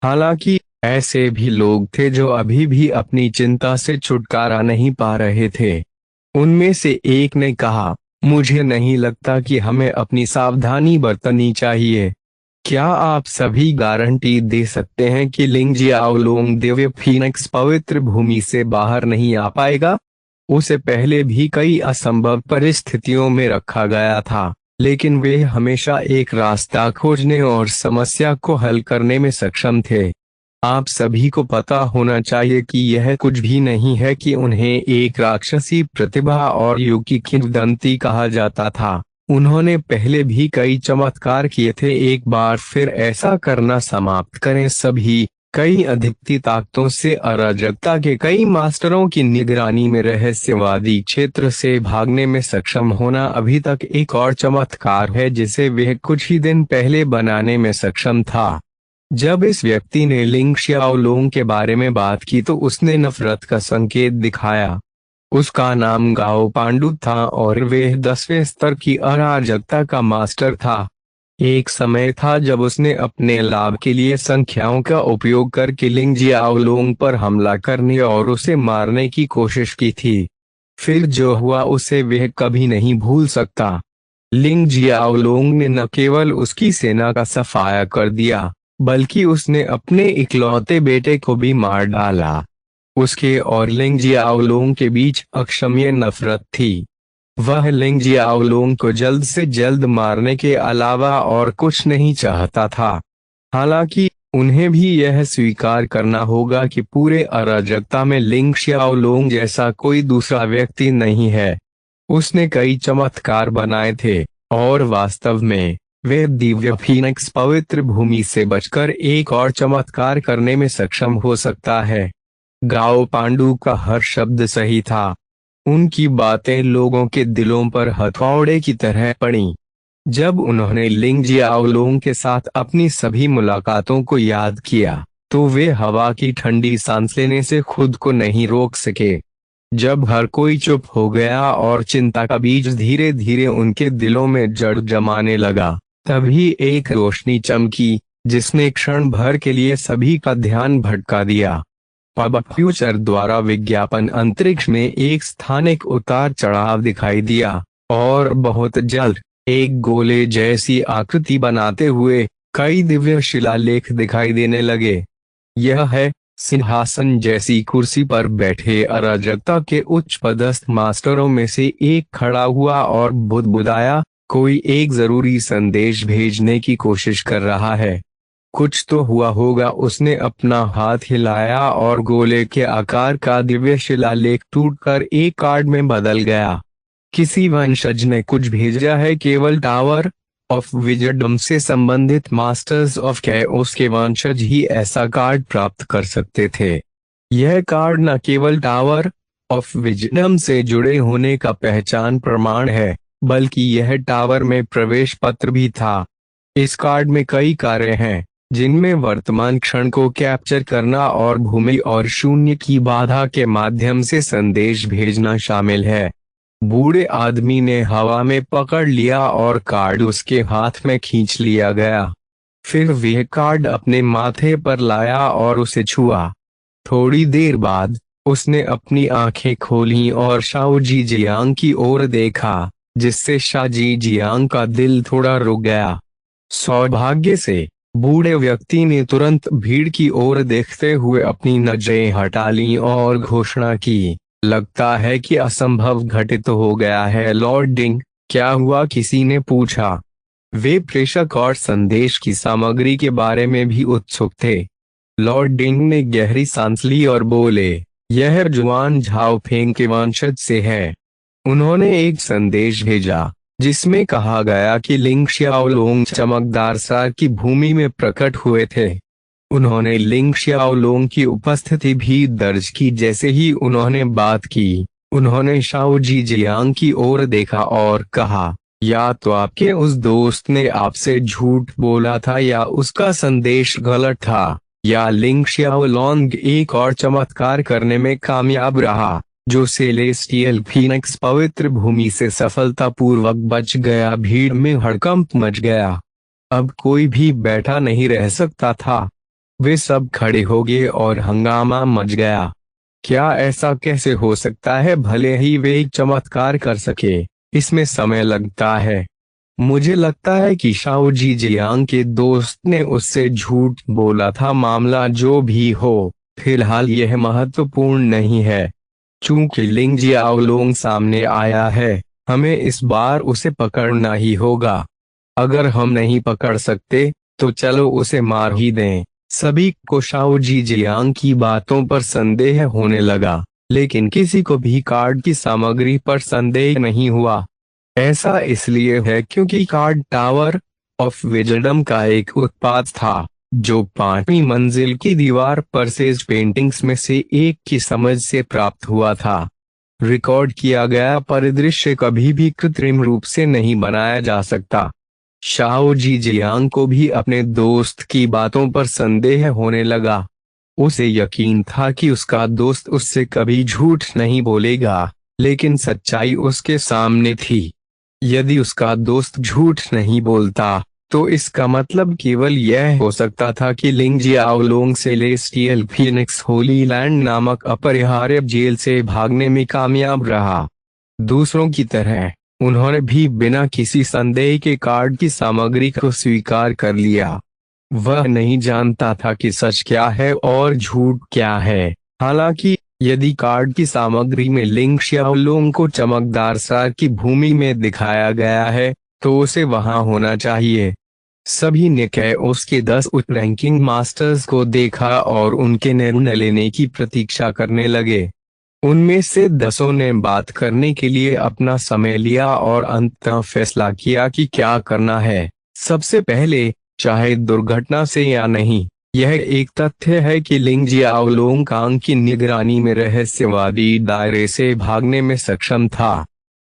हालांकि ऐसे भी लोग थे जो अभी भी अपनी चिंता से छुटकारा नहीं पा रहे थे। उनमें से एक ने कहा, मुझे नहीं लगता कि हमें अपनी सावधानी बरतनी चाहिए। क्या आप सभी गारंटी दे सकते हैं कि लिंग जियाओलोंग दिव्य फीनिक्स पवित्र भूमि से बाहर नहीं आ पाएगा? उसे पहले भी कई असंभव परिस्थितियों में रखा गया था, लेकिन वे हमेशा एक रास्ता खोजने और समस्या को हल करने में सक्षम थे। आप सभी को पता होना चाहिए कि यह कुछ भी नहीं है कि उन्हें एक राक्षसी प्रतिभा और युग की किंवदंती कहा जाता था। उन्होंने पहले भी कई चमत्कार किए थे। एक बार फिर ऐसा करना समाप्त करें। सभी कई अधिकती ताकतों से अराजकता के कई मास्टरों की निगरानी में रहस्यवादी क्षेत्र से भागने में सक्षम होना अभी तक एक और चमत्कार है जिसे वह कुछ ही दिन पहले बनाने में सक्षम था। जब इस व्यक्ति ने लिंग शियाओलोंग के बारे में बात की तो उसने नफरत का संकेत दिखाया। उसका नाम गाओ पांडु था और वह 10वें स्तर की अराजकता का मास्टर था। एक समय था जब उसने अपने लाभ के लिए संख्याओं का उपयोग करके लिंग जियाओलोंग पर हमला करने और उसे मारने की कोशिश की थी। फिर जो हुआ उसे वह कभी नहीं भूल सकता। लिंग जियाओलोंग ने न केवल उसकी सेना का सफाया कर दिया, बल्कि उसने अपने इकलौते बेटे को भी मार डाला। उसके और लिंग जियाओलोंग के बीच अक्षम्य नफरत थी। वह लिंग जियाओलोंग को जल्द से जल्द मारने के अलावा और कुछ नहीं चाहता था। हालांकि उन्हें भी यह स्वीकार करना होगा कि पूरे अराजकता में लिंग शियाओलोंग जैसा कोई दूसरा व्यक्ति नहीं है। उसने कई चमत्कार बनाए थे और वास्तव में वे दिव्य फीनिक्स पवित्र भूमि से बचकर एक और चमत्कार करने में सक्षम हो सकता है। गाओ पांडु का हर शब्द सही था। उनकी बातें लोगों के दिलों पर हथौड़े की तरह पड़ी। जब उन्होंने लिंग जियाओलोंग के साथ अपनी सभी मुलाकातों को याद किया तो वे हवा की ठंडी सांस लेने से खुद को नहीं रोक सके। जब हर कोई चुप हो गया और चिंता का बीज धीरे धीरे उनके दिलों में जड़ जमाने लगा, तभी एक रोशनी चमकी जिसने क्षण भर के लिए सभी का ध्यान भटका दिया। पब फ्यूचर द्वारा विज्ञापन अंतरिक्ष में एक स्थानिक उतार चढ़ाव दिखाई दिया और बहुत जल्द एक गोले जैसी आकृति बनाते हुए कई दिव्य शिलालेख दिखाई देने लगे। यह है सिंहासन जैसी कुर्सी पर बैठे अराजकता के उच्च पदस्थ मास्टरों में से एक खड़ा हुआ और बुदबुदाया, कोई एक जरूरी संदेश भेजने की कोशिश कर रहा है। कुछ तो हुआ होगा। उसने अपना हाथ हिलाया और गोले के आकार का दिव्य शिलालेख टूटकर एक कार्ड में बदल गया। किसी वंशज ने कुछ भेजा है। केवल टावर ऑफ विजडम से संबंधित मास्टर्स ऑफ कैओस के वंशज ही ऐसा कार्ड प्राप्त कर सकते थे। यह कार्ड न केवल टावर ऑफ विजडम से जुड़े होने का पहचान प्रमाण है, बल्कि यह टावर में प्रवेश पत्र भी था। इस कार्ड में कई कार्य हैं, जिनमें वर्तमान क्षण को कैप्चर करना और भूमि और शून्य की बाधा के माध्यम से संदेश भेजना शामिल है। बूढ़े आदमी ने हवा में पकड़ लिया और कार्ड उसके हाथ में खींच लिया गया। फिर वह कार्ड अपने माथे पर लाया और उसे छुआ। थोड़ी देर बाद उसने अपनी आंखें खोलीं और शाओ जी जियांग की ओर देखा, जिससे शा जी जियांग का दिल थोड़ा रुक गया। सौभाग्य से बूढ़े व्यक्ति ने तुरंत भीड़ की ओर देखते हुए अपनी नजरें हटा लीं और घोषणा की, लगता है कि असंभव घटित हो गया है लॉर्ड डिंग। क्या हुआ? किसी ने पूछा। वे प्रेषक और संदेश की सामग्री के बारे में भी उत्सुक थे। लॉर्ड डिंग ने गहरी सांस ली और बोले, यह जुआन झाओ फेंग के वंशज से है। उन्होंने एक संदेश भेजा जिसमें कहा गया कि लिंग शियाओलोंग चमकदार सार की भूमि में प्रकट हुए थे। उन्होंने लिंग शियाओलोंग की उपस्थिति भी दर्ज की। जैसे ही उन्होंने बात की, उन्होंने शाओ जी जियांग की ओर देखा और कहा, या तो आपके उस दोस्त ने आपसे झूठ बोला था या उसका संदेश गलत था, या लिंग शियाओलोंग एक और चमत्कार करने में कामयाब रहा, जो सेलेस्टियल फीनिक्स पवित्र भूमि से सफलतापूर्वक बच गया। भीड़ में हड़कंप मच गया। अब कोई भी बैठा नहीं रह सकता था। वे सब खड़े हो गए और हंगामा मच गया। क्या ऐसा कैसे हो सकता है? भले ही वे एक चमत्कार कर सके, इसमें समय लगता है। मुझे लगता है कि शाओ जी जियांग के दोस्त ने उससे झूठ बोला था। मामला जो भी हो, फिलहाल यह महत्वपूर्ण नहीं है। चूंकि लिंग जियाओलोंग सामने आया है, हमें इस बार उसे पकड़ना ही होगा। अगर हम नहीं पकड़ सकते तो चलो उसे मार ही दें। सभी को शाओ जी जियांग की बातों पर संदेह होने लगा, लेकिन किसी को भी कार्ड की सामग्री पर संदेह नहीं हुआ। ऐसा इसलिए है क्योंकि कार्ड टावर ऑफ विजडम का एक उत्पाद था, जो 5वीं मंजिल की दीवार पर सेज पेंटिंग्स में से एक की समझ से प्राप्त हुआ था। रिकॉर्ड किया गया परिदृश्य कभी भी कृत्रिम रूप से नहीं बनाया जा सकता। शाओ जी जियांग को भी अपने दोस्त की बातों पर संदेह होने लगा। उसे यकीन था कि उसका दोस्त उससे कभी झूठ नहीं बोलेगा, लेकिन सच्चाई उसके सामने थी। यदि उसका दोस्त झूठ नहीं बोलता, तो इसका मतलब केवल यह हो सकता था कि लिंग जियाओलोंग सेलेस्टियल फीनिक्स होली लैंड नामक अपरिहार्य जेल से भागने में कामयाब रहा। दूसरों की तरह उन्होंने भी बिना किसी संदेह के कार्ड की सामग्री को स्वीकार कर लिया। वह नहीं जानता था कि सच क्या है और झूठ क्या है। हालांकि यदि कार्ड की सामग्री में लिंग शियाओलोंग को चमकदार सार की भूमि में दिखाया गया है, तो उसे वहां होना चाहिए। सभी ने कैओस के 10 उच्च रैंकिंग मास्टर्स को देखा और उनके निर्णय लेने की प्रतीक्षा करने लगे। उनमें से 10 ने बात करने के लिए अपना समय लिया और अंततः फैसला किया कि क्या करना है। सबसे पहले, चाहे दुर्घटना से या नहीं, यह एक तथ्य है कि लिंग जियाओलोंग कांग की निगरानी में रहस्यवादी दायरे से भागने में सक्षम था।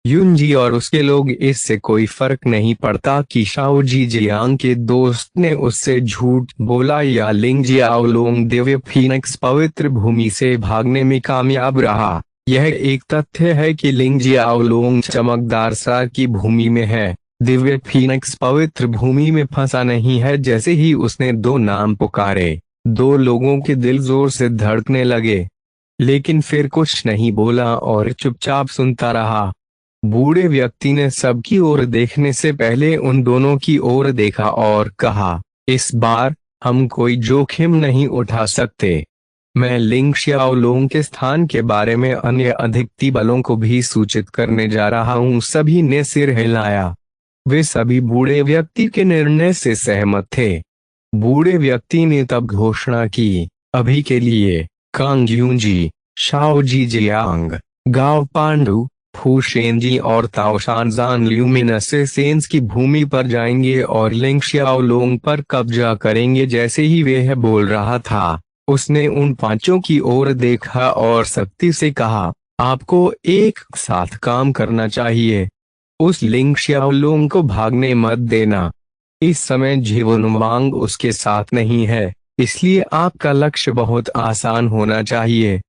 युनजी और उसके लोग इससे कोई फर्क नहीं पड़ता कि शाओ जी जियांग के दोस्त ने उससे झूठ बोला या लिंग जियाओलोंग दिव्य फीनिक्स पवित्र भूमि से भागने में कामयाब रहा। यह एक तथ्य है कि लिंग जियाओलोंग चमकदार सार की भूमि में है। दिव्य फीनिक्स पवित्र भूमि में फंसा नहीं है। जैसे ही उसने 2 नाम पुकारे, 2 लोगों के दिल जोर से धड़कने लगे, लेकिन फिर कुछ नहीं बोला और चुपचाप सुनता रहा। बूढ़े व्यक्ति ने सबकी ओर देखने से पहले उन दोनों की ओर देखा और कहा, इस बार हम कोई जोखिम नहीं उठा सकते। मैं लिंग शियाओलोंग के स्थान के बारे में अन्य अधिकती बलों को भी सूचित करने जा रहा हूँ। सभी ने सिर हिलाया। वे सभी बूढ़े व्यक्ति के निर्णय से सहमत थे। बूढ़े व्यक्ति ने तब घोषणा की, अभी के लिए कांग यूंजी, शाओ जी जियांग, गाओ पांडु, फू शेनजी और ताओशानजान ल्यूमिनसेंस की भूमि पर जाएंगे और लिंग शियाओलोंग पर कब्जा करेंगे। जैसे ही वह बोल रहा था, उसने उन 5 की ओर देखा और सख्ती से कहा, आपको एक साथ काम करना चाहिए। उस लिंग शियाओलोंग को भागने मत देना। इस समय जीवनवांग उसके साथ नहीं है, इसलिए आपका लक्ष्य बहुत आसान होना चाहिए।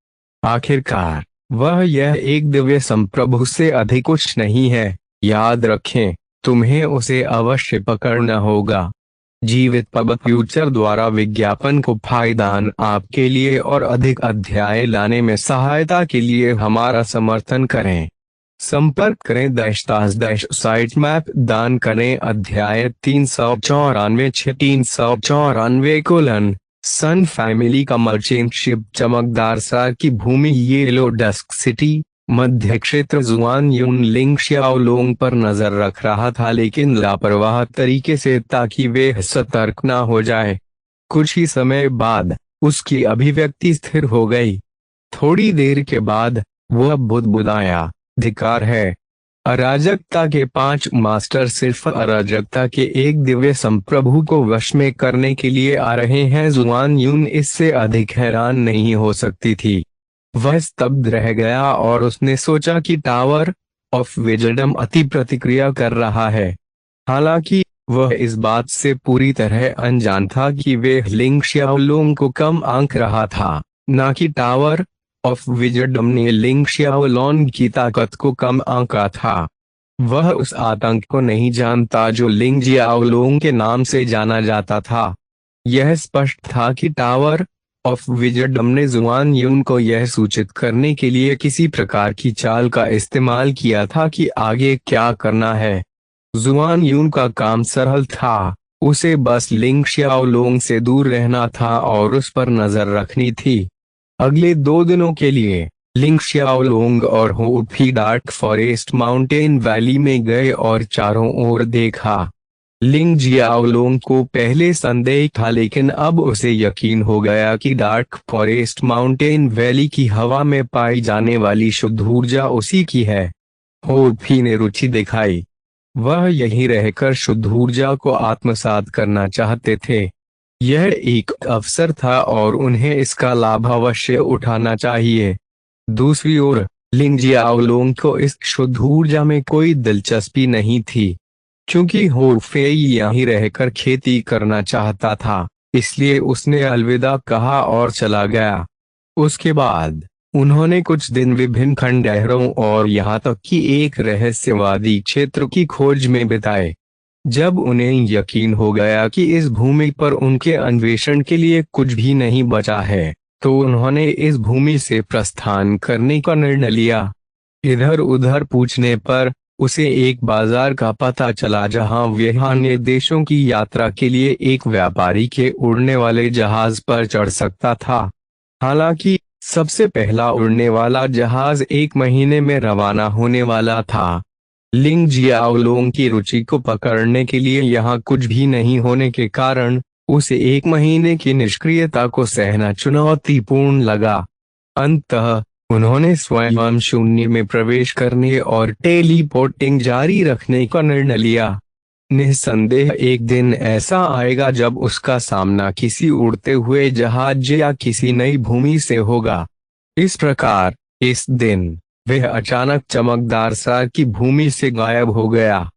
आखिरकार वह यह एक दिव्य संप्रभु से अधिक कुछ नहीं है। याद रखें, तुम्हें उसे अवश्य पकड़ना होगा। जीवित पब फ्यूचर द्वारा विज्ञापन को फायदान आपके लिए और अधिक अध्याय लाने में सहायता के लिए हमारा समर्थन करें। संपर्क करें साइट मैप दान करें। अध्याय 394 394 सन फैमिली का मर्चेंट शिप चमकदार सार की भूमि येलो डस्क सिटी मध्य क्षेत्र। जुआन यून लिंग शियाओलोंग पर नजर रख रहा था, लेकिन लापरवाह तरीके से, ताकि वे सतर्क न हो जाए। कुछ ही समय बाद उसकी अभिव्यक्ति स्थिर हो गई। थोड़ी देर के बाद वह बुदबुदाया, धिक्कार है। अराजकता के 5 मास्टर सिर्फ अराजकता के एक दिव्य संप्रभु को वश में करने के लिए आ रहे हैं। जुआन यून इससे अधिक हैरान नहीं हो सकती थी। वह स्तब्ध रह गया और उसने सोचा कि टावर ऑफ विजडम अति प्रतिक्रिया कर रहा है। हालांकि वह इस बात से पूरी तरह अनजान था कि वे लिंग शियाओलोंग को कम आंक रहा था, न कि टावर ऑफ विजडम ने लिंग शियाओलोंग की ताकत को कम आंका था। वह उस आतंक को नहीं जानता जो लिंग जियाओलोंग के नाम से जाना जाता था। यह स्पष्ट था कि टावर ऑफ विजडम ने जुआन यून को यह सूचित करने के लिए किसी प्रकार की चाल का इस्तेमाल किया था कि आगे क्या करना है। जुआन यून का काम सरल था, उसे बस लिंग शियाओलोंग से दूर रहना था और उस पर नजर रखनी थी। अगले 2 दिनों के लिए लिंग शियाओलोंग और हो फी डार्क फॉरेस्ट माउंटेन वैली में गए और चारों ओर देखा। लिंग जियाओलोंग को पहले संदेह था, लेकिन अब उसे यकीन हो गया कि डार्क फॉरेस्ट माउंटेन वैली की हवा में पाई जाने वाली शुद्ध ऊर्जा उसी की है। हो फी ने रुचि दिखाई। वह यहीं रहकर शुद्ध ऊर्जा को आत्मसात करना चाहते थे। यह एक अवसर था और उन्हें इसका लाभ अवश्य उठाना चाहिए। दूसरी ओर लिंग जियाओलोंग को इस शुद्ध ऊर्जा में कोई दिलचस्पी नहीं थी। क्योंकि होफेई यहीं रहकर खेती करना चाहता था, इसलिए उसने अलविदा कहा और चला गया। उसके बाद उन्होंने कुछ दिन विभिन्न खंडहरों और यहाँ तक कि एक रहस्यवादी क्षेत्र की खोज में बिताए। जब उन्हें यकीन हो गया कि इस भूमि पर उनके अन्वेषण के लिए कुछ भी नहीं बचा है, तो उन्होंने इस भूमि से प्रस्थान करने का निर्णय लिया। इधर उधर पूछने पर उसे एक बाजार का पता चला जहां वह अन्य देशों की यात्रा के लिए एक व्यापारी के उड़ने वाले जहाज पर चढ़ सकता था। हालांकि सबसे पहला उड़ने वाला जहाज 1 महीने में रवाना होने वाला था। लिंग जियाओलोंग की रुचि को पकड़ने के लिए यहाँ कुछ भी नहीं होने के कारण उसे 1 महीने की निष्क्रियता को सहना चुनौतीपूर्ण लगा। अंततः उन्होंने स्वयं शून्य में प्रवेश करने और टेलीपोर्टिंग जारी रखने का निर्णय लिया। निस्संदेह एक दिन ऐसा आएगा जब उसका सामना किसी उड़ते हुए जहाज या किसी नई भूमि से होगा। इस प्रकार इस दिन वह अचानक चमकदार सा की भूमि से गायब हो गया।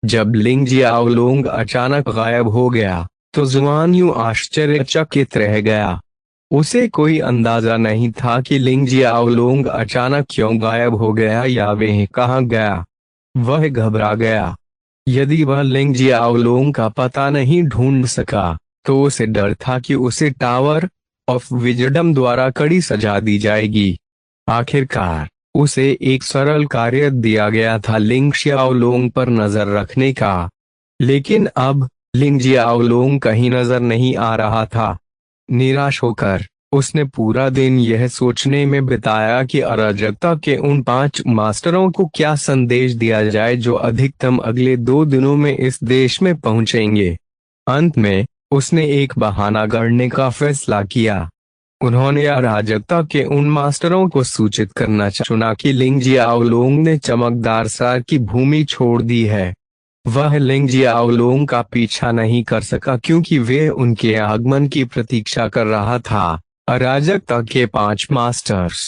जब लिंग जियाओलोंग अचानक गायब हो गया तो जुआन यू आश्चर्यचकित रह गया। उसे कोई अंदाजा नहीं था कि लिंग जियाओलोंग अचानक क्यों गायब हो गया या वह कहाँ गया। वह घबरा गया। यदि वह लिंग जियाओलोंग का पता नहीं ढूंढ सका तो उसे डर था कि उसे टावर ऑफ विजडम द्वारा कड़ी सजा दी जाएगी। आखिरकार उसे एक सरल कार्य दिया गया था, लिंग जियाओलोंग पर नजर रखने का। लेकिन अब लिंग जियाओलोंग कहीं नजर नहीं आ रहा था। निराश होकर उसने पूरा दिन यह सोचने में बिताया कि अराजकता के उन 5 मास्टरों को क्या संदेश दिया जाए जो अधिकतम अगले 2 दिनों में इस देश में पहुंचेंगे। अंत में उसने एक बहाना गढ़ने का फैसला किया। उन्होंने अराजकता के उन मास्टरों को सूचित करना चुना कि लिंग जियाओलोंग ने चमकदार सार की भूमि छोड़ दी है। वह लिंग जियाओलोंग का पीछा नहीं कर सका क्योंकि वे उनके आगमन की प्रतीक्षा कर रहा था। अराजकता के 5 मास्टर्स।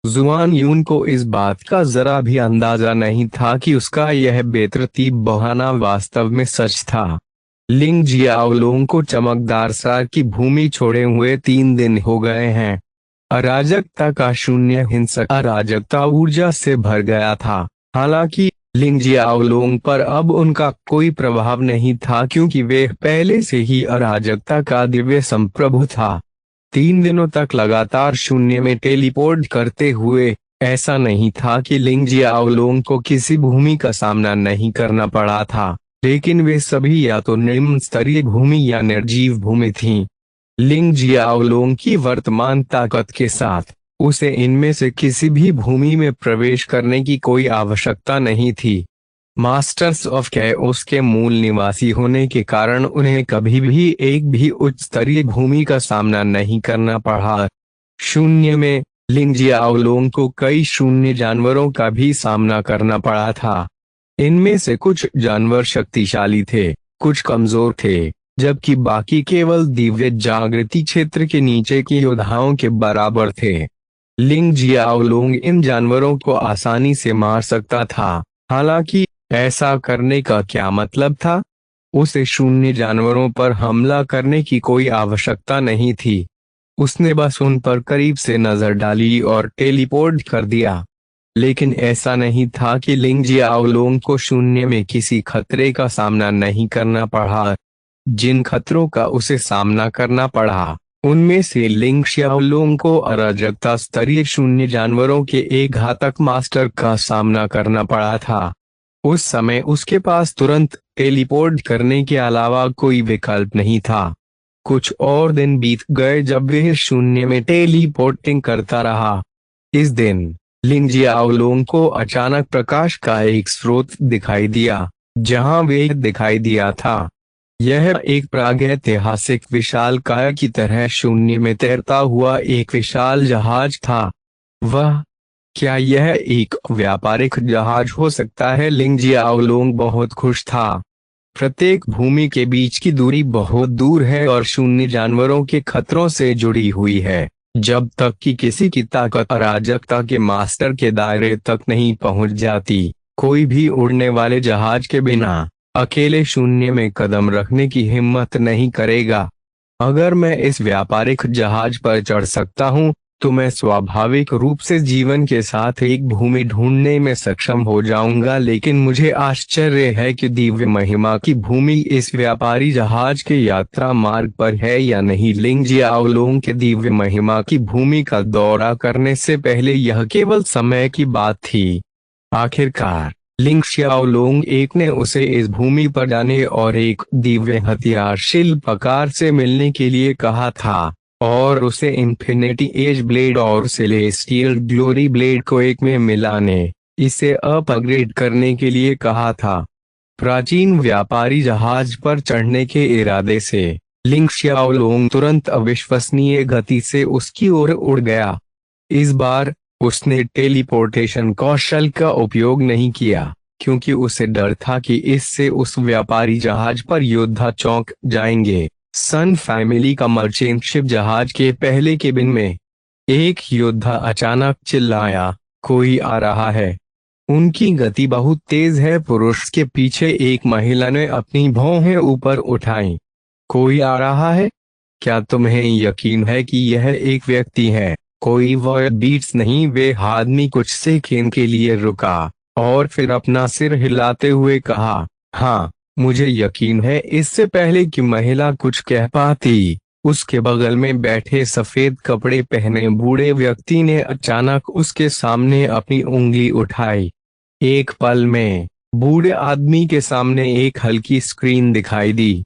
जुआन यून को इस बात का जरा भी अंदाजा नहीं था कि उसका यह बेतरतीब बहाना वास्तव में सच था। लिंग जियाओलोंग को चमकदार सार की भूमि छोड़े हुए 3 दिन हो गए हैं। अराजकता का शून्य हिंसक अराजकता ऊर्जा से भर गया था। हालांकि लिंग जियाओलोंग पर अब उनका कोई प्रभाव नहीं था क्योंकि वे पहले से ही अराजकता का दिव्य संप्रभु था। 3 दिनों तक लगातार शून्य में टेलीपोर्ट करते हुए ऐसा नहीं था कि लिंग जियाओलोंग को किसी भूमि का सामना नहीं करना पड़ा था, लेकिन वे सभी या तो निम्न स्तरीय भूमि या निर्जीव भूमि थीं। लिंग जियाओलोंग की वर्तमान ताकत के साथ उसे इनमें से किसी भी भूमि में प्रवेश करने की कोई आवश्यकता नहीं थी। मास्टर्स ऑफ कैओस के मूल निवासी होने के कारण उन्हें कभी भी एक भी उच्च स्तरीय भूमि का सामना नहीं करना पड़ा। शून्य में लिंग जियाओलोंग को कई शून्य जानवरों का भी सामना करना पड़ा था। इनमें से कुछ जानवर शक्तिशाली थे, कुछ कमजोर थे, जबकि बाकी केवल दिव्य जागृति क्षेत्र के नीचे के योद्धाओं के बराबर थे। लिंग जियाओलोंग इन जानवरों को आसानी से मार सकता था। हालांकि ऐसा करने का क्या मतलब था? उसे शून्य जानवरों पर हमला करने की कोई आवश्यकता नहीं थी। उसने बस उन पर करीब से नजर डाली और टेलीपोर्ट कर दिया। लेकिन ऐसा नहीं था कि लिंग जियाओलोंग को शून्य में किसी खतरे का सामना नहीं करना पड़ा। जिन खतरों का उसे सामना करना पड़ा उनमें से लिंग जियाओलोंग को अराजकता स्तरीय शून्य जानवरों के एक घातक मास्टर का सामना करना पड़ा था। उस समय उसके पास तुरंत टेलीपोर्ट करने के अलावा कोई विकल्प नहीं था। कुछ और दिन बीत गए जब वह शून्य में टेलीपोर्टिंग करता रहा। इस दिन लिंग जियाओलोंग को अचानक प्रकाश का एक स्रोत दिखाई दिया। जहां वह दिखाई दिया था, यह एक प्रागैतिहासिक विशालकाय की तरह शून्य में तैरता हुआ एक विशाल जहाज था। वह क्या यह एक व्यापारिक जहाज हो सकता है? लिंग जियाओलोंग बहुत खुश था। प्रत्येक भूमि के बीच की दूरी बहुत दूर है और शून्य जानवरों के खतरों से जुड़ी हुई है। जब तक कि किसी की ताकत अराजकता के मास्टर के दायरे तक नहीं पहुंच जाती, कोई भी उड़ने वाले जहाज के बिना अकेले शून्य में कदम रखने की हिम्मत नहीं करेगा। अगर मैं इस व्यापारिक जहाज पर चढ़ सकता हूँ तो मैं स्वाभाविक रूप से जीवन के साथ एक भूमि ढूंढने में सक्षम हो जाऊंगा, लेकिन मुझे आश्चर्य है कि दिव्य महिमा की भूमि इस व्यापारी जहाज के यात्रा मार्ग पर है या नहीं। लिंग जियाओलोंग के दिव्य महिमा की भूमि का दौरा करने से पहले यह केवल समय की बात थी। आखिरकार लिंग शियाओलोंग एक ने उसे इस भूमि पर जाने और एक दिव्य हथियार शिल्पकार से मिलने के लिए कहा था, और उसे इन्फिनिटी एज ब्लेड और सेलेस्टियल ग्लोरी ब्लेड को एक में मिलाने, इसे अपग्रेड करने के लिए कहा था। प्राचीन व्यापारी जहाज पर चढ़ने के इरादे से लिंग शियाओलोंग तुरंत अविश्वसनीय गति से उसकी ओर उड़ गया। इस बार उसने टेलीपोर्टेशन कौशल का उपयोग नहीं किया, क्योंकि उसे डर था कि इससे उस व्यापारी जहाज पर योद्धा चौंक जाएंगे। सन फैमिली का मर्चेंट शिप जहाज के पहले केबिन में एक योद्धा अचानक चिल्लाया, कोई आ रहा है। उनकी गति बहुत तेज है। पुरुष के पीछे एक महिला ने अपनी भौहें ऊपर उठाई। कोई आ रहा है? क्या तुम्हें यकीन है कि यह एक व्यक्ति है, कोई वॉय बीट्स नहीं? वे आदमी कुछ सेकंड के लिए रुका और फिर अपना सिर हिलाते हुए कहा, हाँ मुझे यकीन है। इससे पहले कि महिला कुछ कह पाती, उसके बगल में बैठे सफेद कपड़े पहने बूढ़े व्यक्ति ने अचानक उसके सामने अपनी उंगली उठाई। एक पल में बूढ़े आदमी के सामने एक हल्की स्क्रीन दिखाई दी।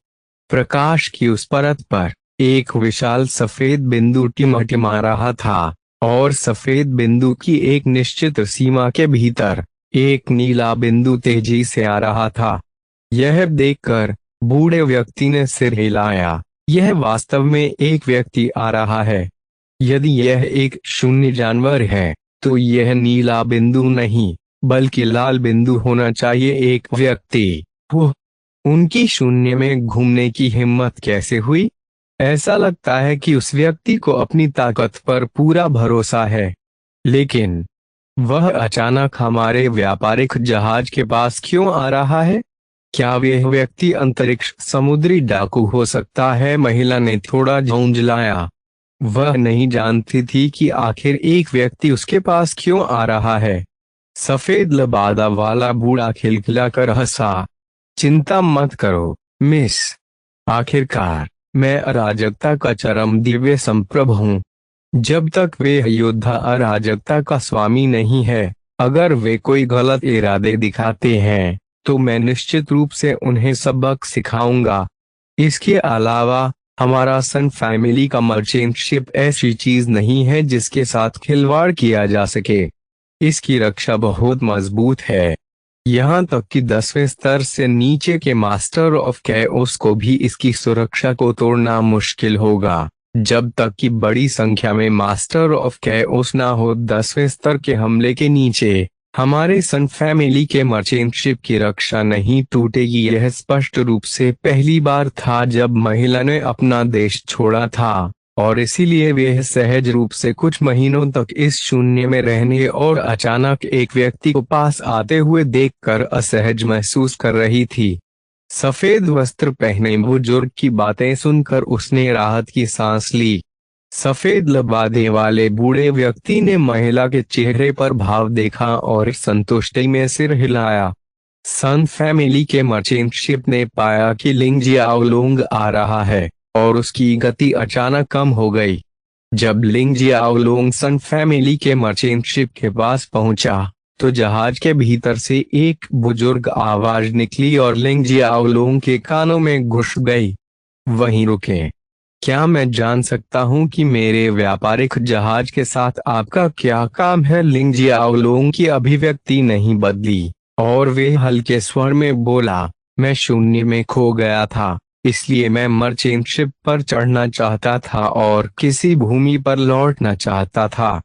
प्रकाश की उस परत पर एक विशाल सफेद बिंदु टिमटिमा रहा था, और सफेद बिंदु की एक निश्चित सीमा के भीतर एक नीला बिंदु तेजी से आ रहा था। यह देखकर बूढ़े व्यक्ति ने सिर हिलाया। यह वास्तव में एक व्यक्ति आ रहा है। यदि यह एक शून्य जानवर है तो यह नीला बिंदु नहीं बल्कि लाल बिंदु होना चाहिए। एक व्यक्ति। वो उनकी शून्य में घूमने की हिम्मत कैसे हुई? ऐसा लगता है कि उस व्यक्ति को अपनी ताकत पर पूरा भरोसा है। लेकिन वह अचानक हमारे व्यापारिक जहाज के पास क्यों आ रहा है? क्या वह व्यक्ति अंतरिक्ष समुद्री डाकू हो सकता है? महिला ने थोड़ा झुंझलाया। वह नहीं जानती थी कि आखिर एक व्यक्ति उसके पास क्यों आ रहा है। सफेद लबादा वाला बूढ़ा खिलखिलाकर हंसा। चिंता मत करो मिस, आखिरकार मैं अराजकता का चरम दिव्य संप्रभ हूँ। जब तक वे योद्धा अराजकता का स्वामी नहीं है, अगर वे कोई गलत इरादे दिखाते हैं तो मैं निश्चित रूप से उन्हें सबक सिखाऊंगा। इसके अलावा हमारा सन फैमिली का मर्चेंट शिप ऐसी चीज नहीं है जिसके साथ खिलवाड़ किया जा सके। इसकी रक्षा बहुत मजबूत है। यहाँ तक कि 10वें स्तर से नीचे के मास्टर ऑफ कैओस को भी इसकी सुरक्षा को तोड़ना मुश्किल होगा। जब तक कि बड़ी संख्या में मास्टर ऑफ कैओस ना हो 10वें स्तर के हमले के नीचे हमारे सन फैमिली के मर्चेंट शिप की रक्षा नहीं टूटेगी। यह स्पष्ट रूप से पहली बार था जब महिला ने अपना देश छोड़ा था, और इसीलिए वे सहज रूप से कुछ महीनों तक इस शून्य में रहने और अचानक एक व्यक्ति को पास आते हुए देखकर असहज महसूस कर रही थी। सफेद वस्त्र पहने बुजुर्ग की बातें सुनकर उसने राहत की सांस ली। सफेद लबादे वाले बूढ़े व्यक्ति ने महिला के चेहरे पर भाव देखा और संतुष्टि में सिर हिलाया। सन फैमिली के मर्चेंट शिप ने पाया कि लिंग जियाओलोंग आ रहा है, और उसकी गति अचानक कम हो गई। जब लिंग जियाओलोंग सन फैमिली के मर्चेंट शिप के पास पहुंचा तो जहाज के भीतर से एक बुजुर्ग आवाज निकली और लिंग जियाओलोंग के कानों में घुस गई। वहीं रुके। क्या मैं जान सकता हूं कि मेरे व्यापारिक जहाज के साथ आपका क्या काम है? लिंग जियाओलोंग की अभिव्यक्ति नहीं बदली और वे हल्के स्वर में बोला, मैं शून्य में खो गया था, इसलिए मैं मर्चेंट शिप पर चढ़ना चाहता था और किसी भूमि पर लौटना चाहता था।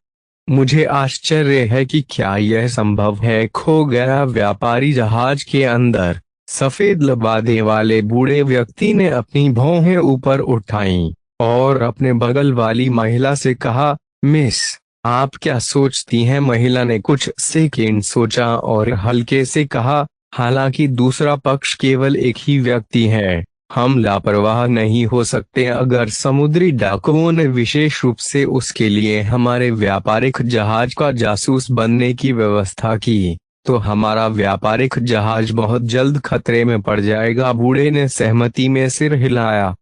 मुझे आश्चर्य है कि क्या यह संभव है। खो गया व्यापारी जहाज के अंदर। सफेद लबादे वाले बूढ़े व्यक्ति ने अपनी भौहें ऊपर उठाईं और अपने बगल वाली महिला से कहा, मिस आप क्या सोचती हैं? महिला ने कुछ सेकंड सोचा और हल्के से कहा, हालांकि दूसरा पक्ष केवल एक ही व्यक्ति है। हम लापरवाह नहीं हो सकते। अगर समुद्री डाकुओं ने विशेष रूप से उसके लिए हमारे व्यापारिक जहाज का जासूस बनने की व्यवस्था की, तो हमारा व्यापारिक जहाज बहुत जल्द खतरे में पड़ जाएगा। बूढ़े ने सहमति में सिर हिलाया।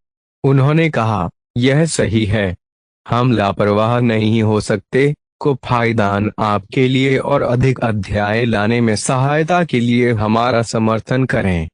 उन्होंने कहा, यह सही है। हम लापरवाह नहीं हो सकते। को फायदान आपके लिए और अधिक अध्याय लाने में सहायता के लिए हमारा समर्थन करें।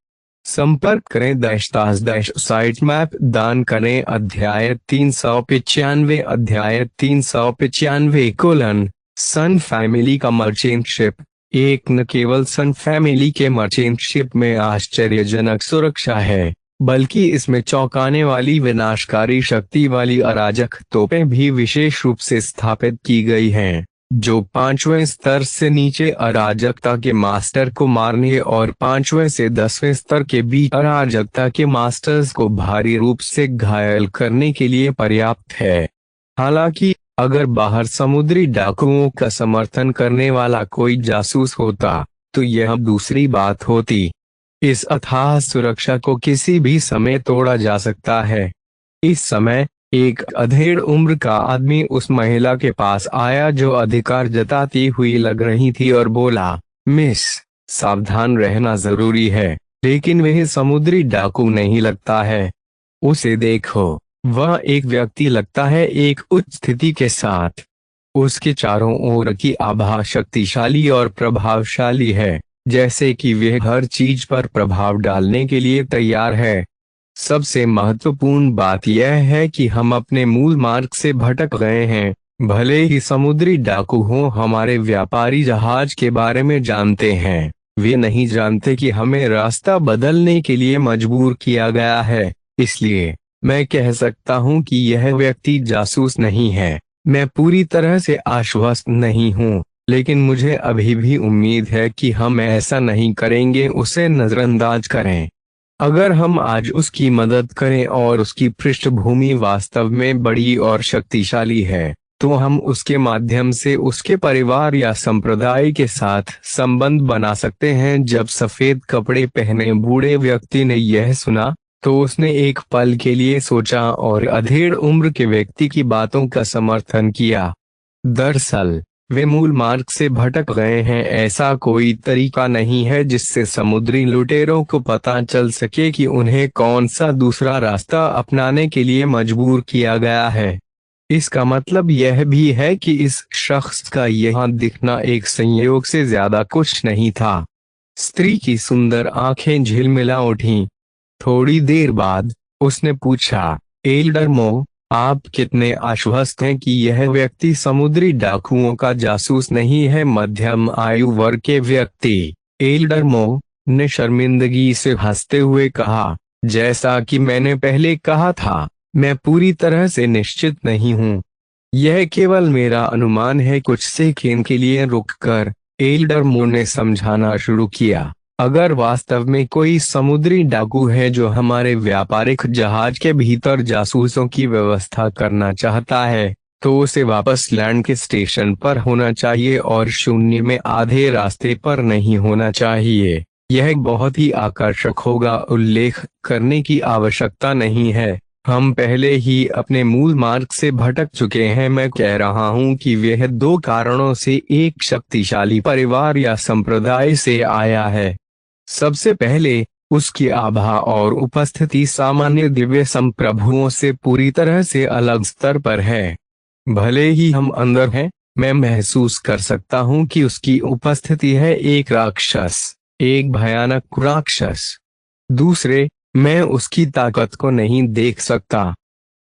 संपर्क करें साइट मैप दान करें। अध्याय 395 अध्याय 395 सन फैमिली का मर्चेंट एक न केवल सन फैमिली के मर्चेंट शिप में आश्चर्यजनक सुरक्षा है, बल्कि इसमें चौंकाने वाली विनाशकारी शक्ति वाली अराजक तोपें भी विशेष रूप से स्थापित की गई हैं, जो 5वें स्तर से नीचे अराजकता के मास्टर को मारने और 5वें से 10वें स्तर के बीच अराजकता के मास्टर्स को भारी रूप से घायल करने के लिए पर्याप्त है। हालांकि अगर बाहर समुद्री डाकुओं का समर्थन करने वाला कोई जासूस होता, तो यह दूसरी बात होती। इस अथाह सुरक्षा को किसी भी समय तोड़ा जा सकता है। इस समय एक अधेड़ उम्र का आदमी उस महिला के पास आया जो अधिकार जताती हुई लग रही थी और बोला, मिस, सावधान रहना जरूरी है, लेकिन वह समुद्री डाकू नहीं लगता है। उसे देखो, वह एक व्यक्ति लगता है, एक उच्च स्थिति के साथ। उसके चारों ओर की आभा शक्तिशाली और प्रभावशाली है, जैसे कि वह हर चीज पर प्रभाव डालने के लिए तैयार है। सबसे महत्वपूर्ण बात यह है कि हम अपने मूल मार्ग से भटक गए हैं। भले ही समुद्री डाकू हों, हमारे व्यापारी जहाज के बारे में जानते हैं, वे नहीं जानते कि हमें रास्ता बदलने के लिए मजबूर किया गया है। इसलिए मैं कह सकता हूं कि यह व्यक्ति जासूस नहीं है। मैं पूरी तरह से आश्वस्त नहीं हूं, लेकिन मुझे अभी भी उम्मीद है कि हम ऐसा नहीं करेंगे, उसे नजरअंदाज करें। अगर हम आज उसकी मदद करें और उसकी पृष्ठभूमि वास्तव में बड़ी और शक्तिशाली है, तो हम उसके माध्यम से उसके परिवार या संप्रदाय के साथ संबंध बना सकते हैं। जब सफेद कपड़े पहने बूढ़े व्यक्ति ने यह सुना, तो उसने एक पल के लिए सोचा और अधेड़ उम्र के व्यक्ति की बातों का समर्थन किया। दरअसल वे मूल मार्ग से भटक गए हैं। ऐसा कोई तरीका नहीं है जिससे समुद्री लुटेरों को पता चल सके कि उन्हें कौन सा दूसरा रास्ता अपनाने के लिए मजबूर किया गया है। इसका मतलब यह भी है कि इस शख्स का यहाँ दिखना एक संयोग से ज्यादा कुछ नहीं था। स्त्री की सुंदर आंखें झिलमिला उठीं। थोड़ी देर बाद उसने पूछा, एल्डर मो, आप कितने आश्वस्त हैं कि यह व्यक्ति समुद्री डाकुओं का जासूस नहीं है? मध्यम आयु वर्ग के व्यक्ति एल्डर मो ने शर्मिंदगी से हंसते हुए कहा, जैसा कि मैंने पहले कहा था, मैं पूरी तरह से निश्चित नहीं हूँ। यह केवल मेरा अनुमान है। कुछ सेकंड के लिए रुककर एल्डर मो ने समझाना शुरू किया, अगर वास्तव में कोई समुद्री डाकू है जो हमारे व्यापारिक जहाज के भीतर जासूसों की व्यवस्था करना चाहता है, तो उसे वापस लैंड के स्टेशन पर होना चाहिए और शून्य में आधे रास्ते पर नहीं होना चाहिए। यह बहुत ही आकर्षक होगा। उल्लेख करने की आवश्यकता नहीं है, हम पहले ही अपने मूल मार्ग से भटक चुके हैं। मैं कह रहा हूं कि वह दो कारणों से एक शक्तिशाली परिवार या संप्रदाय से आया है। सबसे पहले, उसकी आभा और उपस्थिति सामान्य दिव्य संप्रभुओं से पूरी तरह से अलग स्तर पर है। भले ही हम अंदर हैं, मैं महसूस कर सकता हूं कि उसकी उपस्थिति है एक राक्षस, एक भयानक राक्षस। दूसरे, मैं उसकी ताकत को नहीं देख सकता।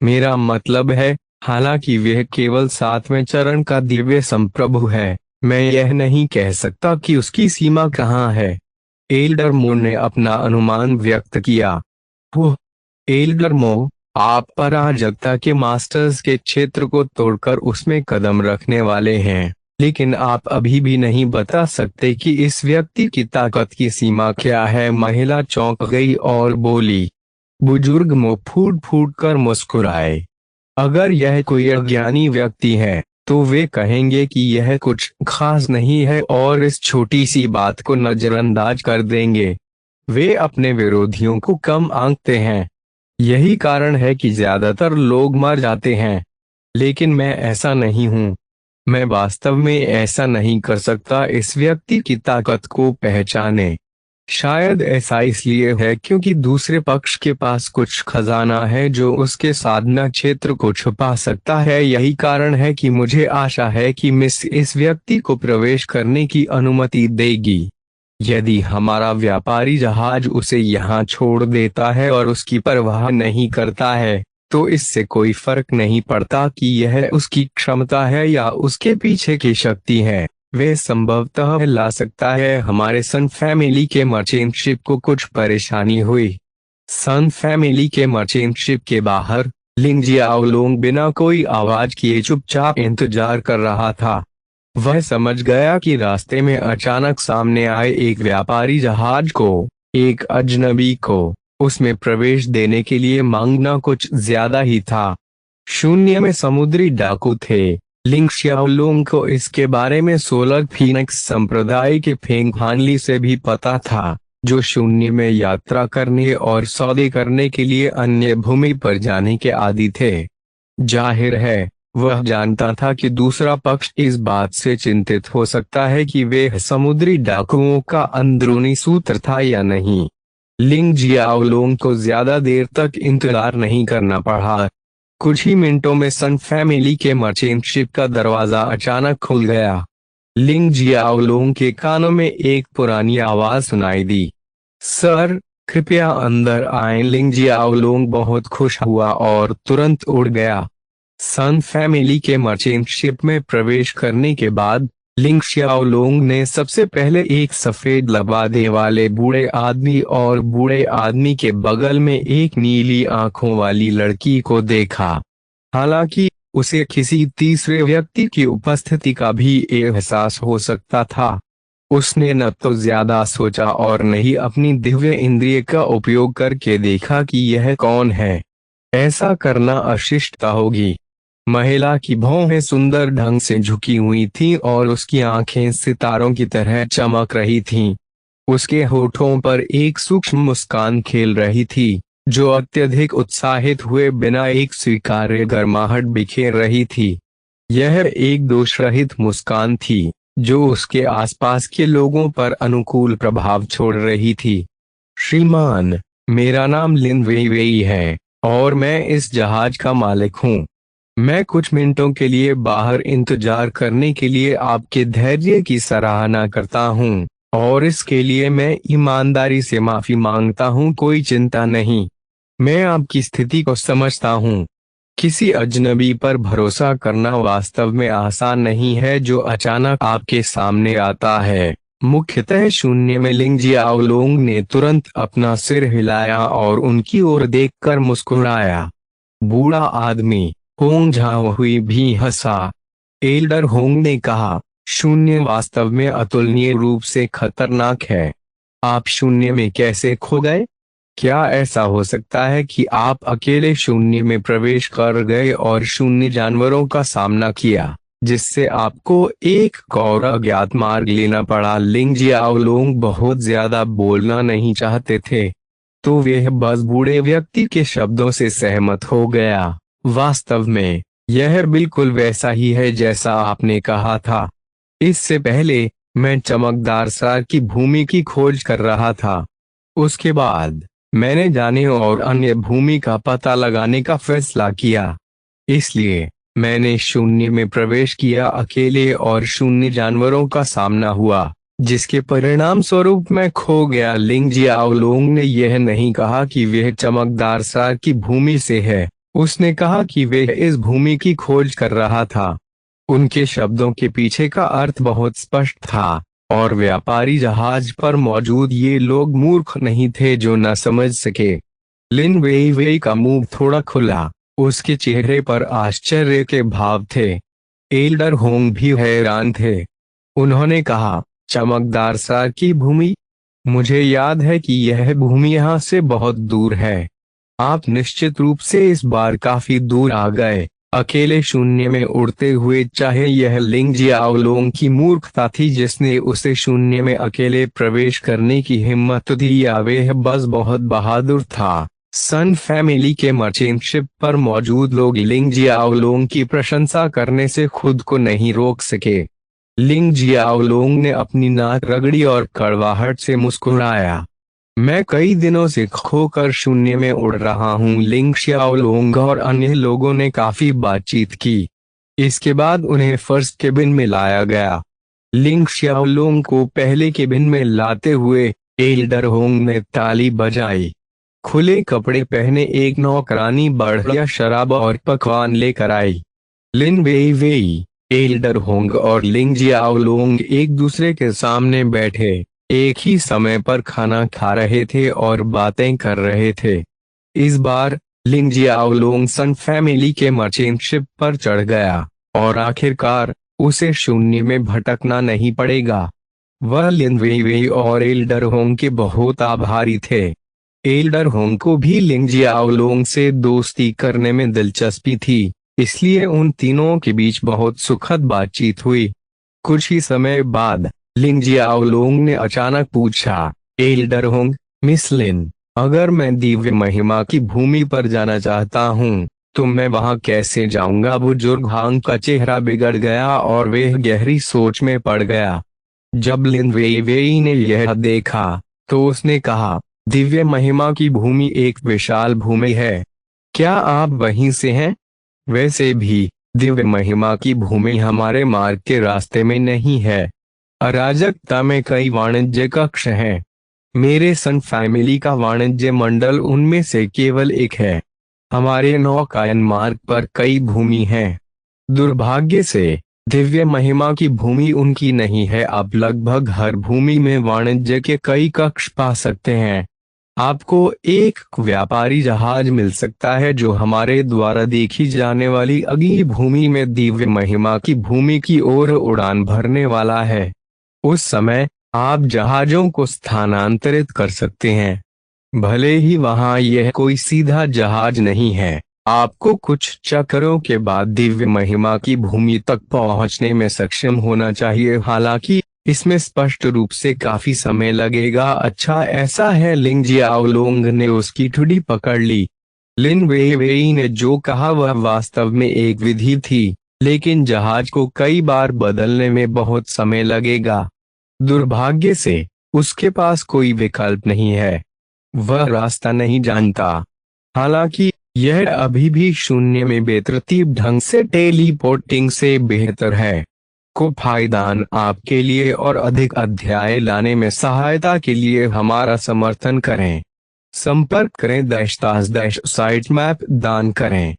मेरा मतलब है, हालांकि वह केवल 7वें चरण का दिव्य संप्रभु है, मैं यह नहीं कह सकता कि उसकी सीमा कहाँ है। एल्डर मो ने अपना अनुमान व्यक्त किया। वो एल्डर मो, आप अराजकता के मास्टर्स के क्षेत्र को तोड़कर उसमें कदम रखने वाले हैं, लेकिन आप अभी भी नहीं बता सकते कि इस व्यक्ति की ताकत की सीमा क्या है। महिला चौंक गई और बोली। बुजुर्ग मो फूट फूट कर मुस्कुराए। अगर यह कोई अज्ञानी व्यक्ति है, तो वे कहेंगे कि यह कुछ खास नहीं है और इस छोटी सी बात को नजरअंदाज कर देंगे। वे अपने विरोधियों को कम आंकते हैं। यही कारण है कि ज्यादातर लोग मर जाते हैं। लेकिन मैं ऐसा नहीं हूं। मैं वास्तव में ऐसा नहीं कर सकता। इस व्यक्ति की ताकत को पहचाने। शायद ऐसा इसलिए है क्योंकि दूसरे पक्ष के पास कुछ खजाना है जो उसके साधना क्षेत्र को छुपा सकता है। यही कारण है कि मुझे आशा है कि मिस इस व्यक्ति को प्रवेश करने की अनुमति देगी। यदि हमारा व्यापारी जहाज उसे यहाँ छोड़ देता है और उसकी परवाह नहीं करता है, तो इससे कोई फर्क नहीं पड़ता कि यह उसकी क्षमता है या उसके पीछे की शक्ति है। वे संभवतः ला सकता है हमारे सन फैमिली के मर्चेंट शिप को कुछ परेशानी हुई। सन फैमिली के मर्चेंट शिप के बाहर लिंग जियाओलोंग बिना कोई आवाज किए चुपचाप इंतजार कर रहा था। वह समझ गया कि रास्ते में अचानक सामने आए एक व्यापारी जहाज को, एक अजनबी को, उसमें प्रवेश देने के लिए मांगना कुछ ज्यादा ही था। शून्य में समुद्री डाकू थे। लिंग शियाओलोंग को इसके बारे में सोलर फीनिक्स संप्रदाय के फेंग हानली से भी पता था, जो शून्य में यात्रा करने और सौदे करने के लिए अन्य भूमि पर जाने के आदी थे। जाहिर है वह जानता था कि दूसरा पक्ष इस बात से चिंतित हो सकता है कि वे समुद्री डाकुओं का अंदरूनी सूत्र था या नहीं। लिंग जियाओलोंग को ज्यादा देर तक इंतजार नहीं करना पड़ा। कुछ ही मिनटों में सन फैमिली के मर्चेंट शिप का दरवाजा अचानक खुल गया। लिंग जियाओलोंग के कानों में एक पुरानी आवाज सुनाई दी, सर, कृपया अंदर आएं। लिंग जियाओलोंग बहुत खुश हुआ और तुरंत उड़ गया। सन फैमिली के मर्चेंट शिप में प्रवेश करने के बाद लिंग शियाओलोंग ने सबसे पहले एक सफेद लबादे वाले बूढ़े आदमी और बूढ़े आदमी के बगल में एक नीली आंखों वाली लड़की को देखा। हालांकि उसे किसी तीसरे व्यक्ति की उपस्थिति का भी एहसास हो सकता था। उसने न तो ज्यादा सोचा और न ही अपनी दिव्य इंद्रिय का उपयोग करके देखा कि यह कौन है। ऐसा करना अशिष्टता होगी। महिला की भौहें सुंदर ढंग से झुकी हुई थीं और उसकी आंखें सितारों की तरह चमक रही थीं। उसके होठों पर एक सूक्ष्म मुस्कान खेल रही थी, जो अत्यधिक उत्साहित हुए बिना एक स्वीकार्य गर्माहट बिखेर रही थी। यह एक दोषरहित मुस्कान थी, जो उसके आसपास के लोगों पर अनुकूल प्रभाव छोड़ रही थी। श्रीमान, मेरा नाम लिन वेई वेई है और मैं इस जहाज का मालिक हूँ। मैं कुछ मिनटों के लिए बाहर इंतजार करने के लिए आपके धैर्य की सराहना करता हूँ और इसके लिए मैं ईमानदारी से माफी मांगता हूँ। कोई चिंता नहीं, मैं आपकी स्थिति को समझता हूँ। किसी अजनबी पर भरोसा करना वास्तव में आसान नहीं है जो अचानक आपके सामने आता है। मुख्यतः शून्य में लिंग जियाओलोंग ने तुरंत अपना सिर हिलाया और उनकी ओर देखकर मुस्कुराया। बूढ़ा आदमी होंग झाओ हुई भी हंसा। एल्डर होंग ने कहा, शून्य वास्तव में अतुलनीय रूप से खतरनाक है। आप शून्य में कैसे खो गए? क्या ऐसा हो सकता है कि आप अकेले शून्य में प्रवेश कर गए और शून्य जानवरों का सामना किया, जिससे आपको एक और अज्ञात मार्ग लेना पड़ा? लिंग जियाओलोंग बहुत ज्यादा बोलना नहीं चाहते थे, तो वह बस बूढ़े व्यक्ति के शब्दों से सहमत हो गया। वास्तव में यह बिल्कुल वैसा ही है जैसा आपने कहा था। इससे पहले मैं चमकदार सार की भूमि की खोज कर रहा था। उसके बाद मैंने जाने और अन्य भूमि का पता लगाने का फैसला किया। इसलिए मैंने शून्य में प्रवेश किया अकेले और शून्य जानवरों का सामना हुआ, जिसके परिणाम स्वरूप मैं खो गया। लिंग जियाओलोंग ने यह नहीं कहा कि वह चमकदार सार की भूमि से है। उसने कहा कि वह इस भूमि की खोज कर रहा था। उनके शब्दों के पीछे का अर्थ बहुत स्पष्ट था और व्यापारी जहाज पर मौजूद ये लोग मूर्ख नहीं थे जो न समझ सके। लिन वेई वेई का मुंह थोड़ा खुला, उसके चेहरे पर आश्चर्य के भाव थे। एल्डर होंग भी हैरान थे। उन्होंने कहा, चमकदार सार की भूमि? मुझे याद है कि यह भूमि यहाँ से बहुत दूर है। आप निश्चित रूप से इस बार काफी दूर आ गए। अकेले शून्य में उड़ते हुए, चाहे यह लिंग जियाओलोंग की मूर्खता थी जिसने उसे शून्य में अकेले प्रवेश करने की हिम्मत दी, या वह बस बहुत बहादुर था। सन फैमिली के मर्चेंट शिप पर मौजूद लोग लिंग जियाओलोंग की प्रशंसा करने से खुद को नहीं रोक सके। लिंग जियाओलोंग ने अपनी नाक रगड़ी और कड़वाहट से मुस्कुराया। मैं कई दिनों से खोकर शून्य में उड़ रहा हूँ। लिंग जियाओलोंग और अन्य लोगों ने काफी बातचीत की। इसके बाद उन्हें फर्स्ट केबिन में लाया गया। लिंग जियाओलोंग को पहले केबिन में लाते हुए एल्डर होंग ने ताली बजाई। खुले कपड़े पहने एक नौकरानी बढ़िया शराब और पकवान लेकर आई। लिन वेई वेई, एल्डर होंग और लिंग जियाओलोंग एक दूसरे के सामने बैठे एक ही समय पर खाना खा रहे थे और बातें कर रहे थे। इस बार लिंग जियाओलोंग सन फैमिली के मर्चेंट शिप पर चढ़ गया और आखिरकार उसे शून्य में भटकना नहीं पड़ेगा। वह लिन वेई वेई और एल्डर होंग के बहुत आभारी थे। एल्डर होंग को भी लिंग जियाओलोंग से दोस्ती करने में दिलचस्पी थी, इसलिए उन तीनों के बीच बहुत सुखद बातचीत हुई। कुछ ही समय बाद लिंग जियाओलोंग ने अचानक पूछा, एल्डर होंग, मिस लिन, अगर मैं दिव्य महिमा की भूमि पर जाना चाहता हूँ तो मैं वहाँ कैसे जाऊंगा? बुजुर्ग हांग का चेहरा बिगड़ गया और वह गहरी सोच में पड़ गया। जब लिन वेई वेई ने यह देखा तो उसने कहा, दिव्य महिमा की भूमि एक विशाल भूमि है। क्या आप वहीं से हैं? वैसे भी दिव्य महिमा की भूमि हमारे मार्ग के रास्ते में नहीं है। अराजकता में कई वाणिज्य कक्ष हैं। मेरे सन फैमिली का वाणिज्य मंडल उनमें से केवल एक है। हमारे नौकायन मार्ग पर कई भूमि हैं। दुर्भाग्य से दिव्य महिमा की भूमि उनकी नहीं है। आप लगभग हर भूमि में वाणिज्य के कई कक्ष पा सकते हैं। आपको एक व्यापारी जहाज मिल सकता है जो हमारे द्वारा देखी जाने वाली अगली भूमि में दिव्य महिमा की भूमि की ओर उड़ान भरने वाला है। उस समय आप जहाजों को स्थानांतरित कर सकते हैं। भले ही वहां यह कोई सीधा जहाज नहीं है, आपको कुछ चक्करों के बाद दिव्य महिमा की भूमि तक पहुंचने में सक्षम होना चाहिए। हालांकि इसमें स्पष्ट रूप से काफी समय लगेगा। अच्छा ऐसा है? लिंग जियाओलोंग ने उसकी ठुड़ी पकड़ ली। लिन वेई वेई ने जो कहा वह वास्तव में एक विधि थी, लेकिन जहाज को कई बार बदलने में बहुत समय लगेगा। दुर्भाग्य से उसके पास कोई विकल्प नहीं है। वह रास्ता नहीं जानता। हालांकि यह अभी भी शून्य में बेतरतीब ढंग से टेलीपोर्टिंग से बेहतर है। को फायदान आपके लिए और अधिक अध्याय लाने में सहायता के लिए हमारा समर्थन करें। संपर्क करें -- साइट मैप दान करें।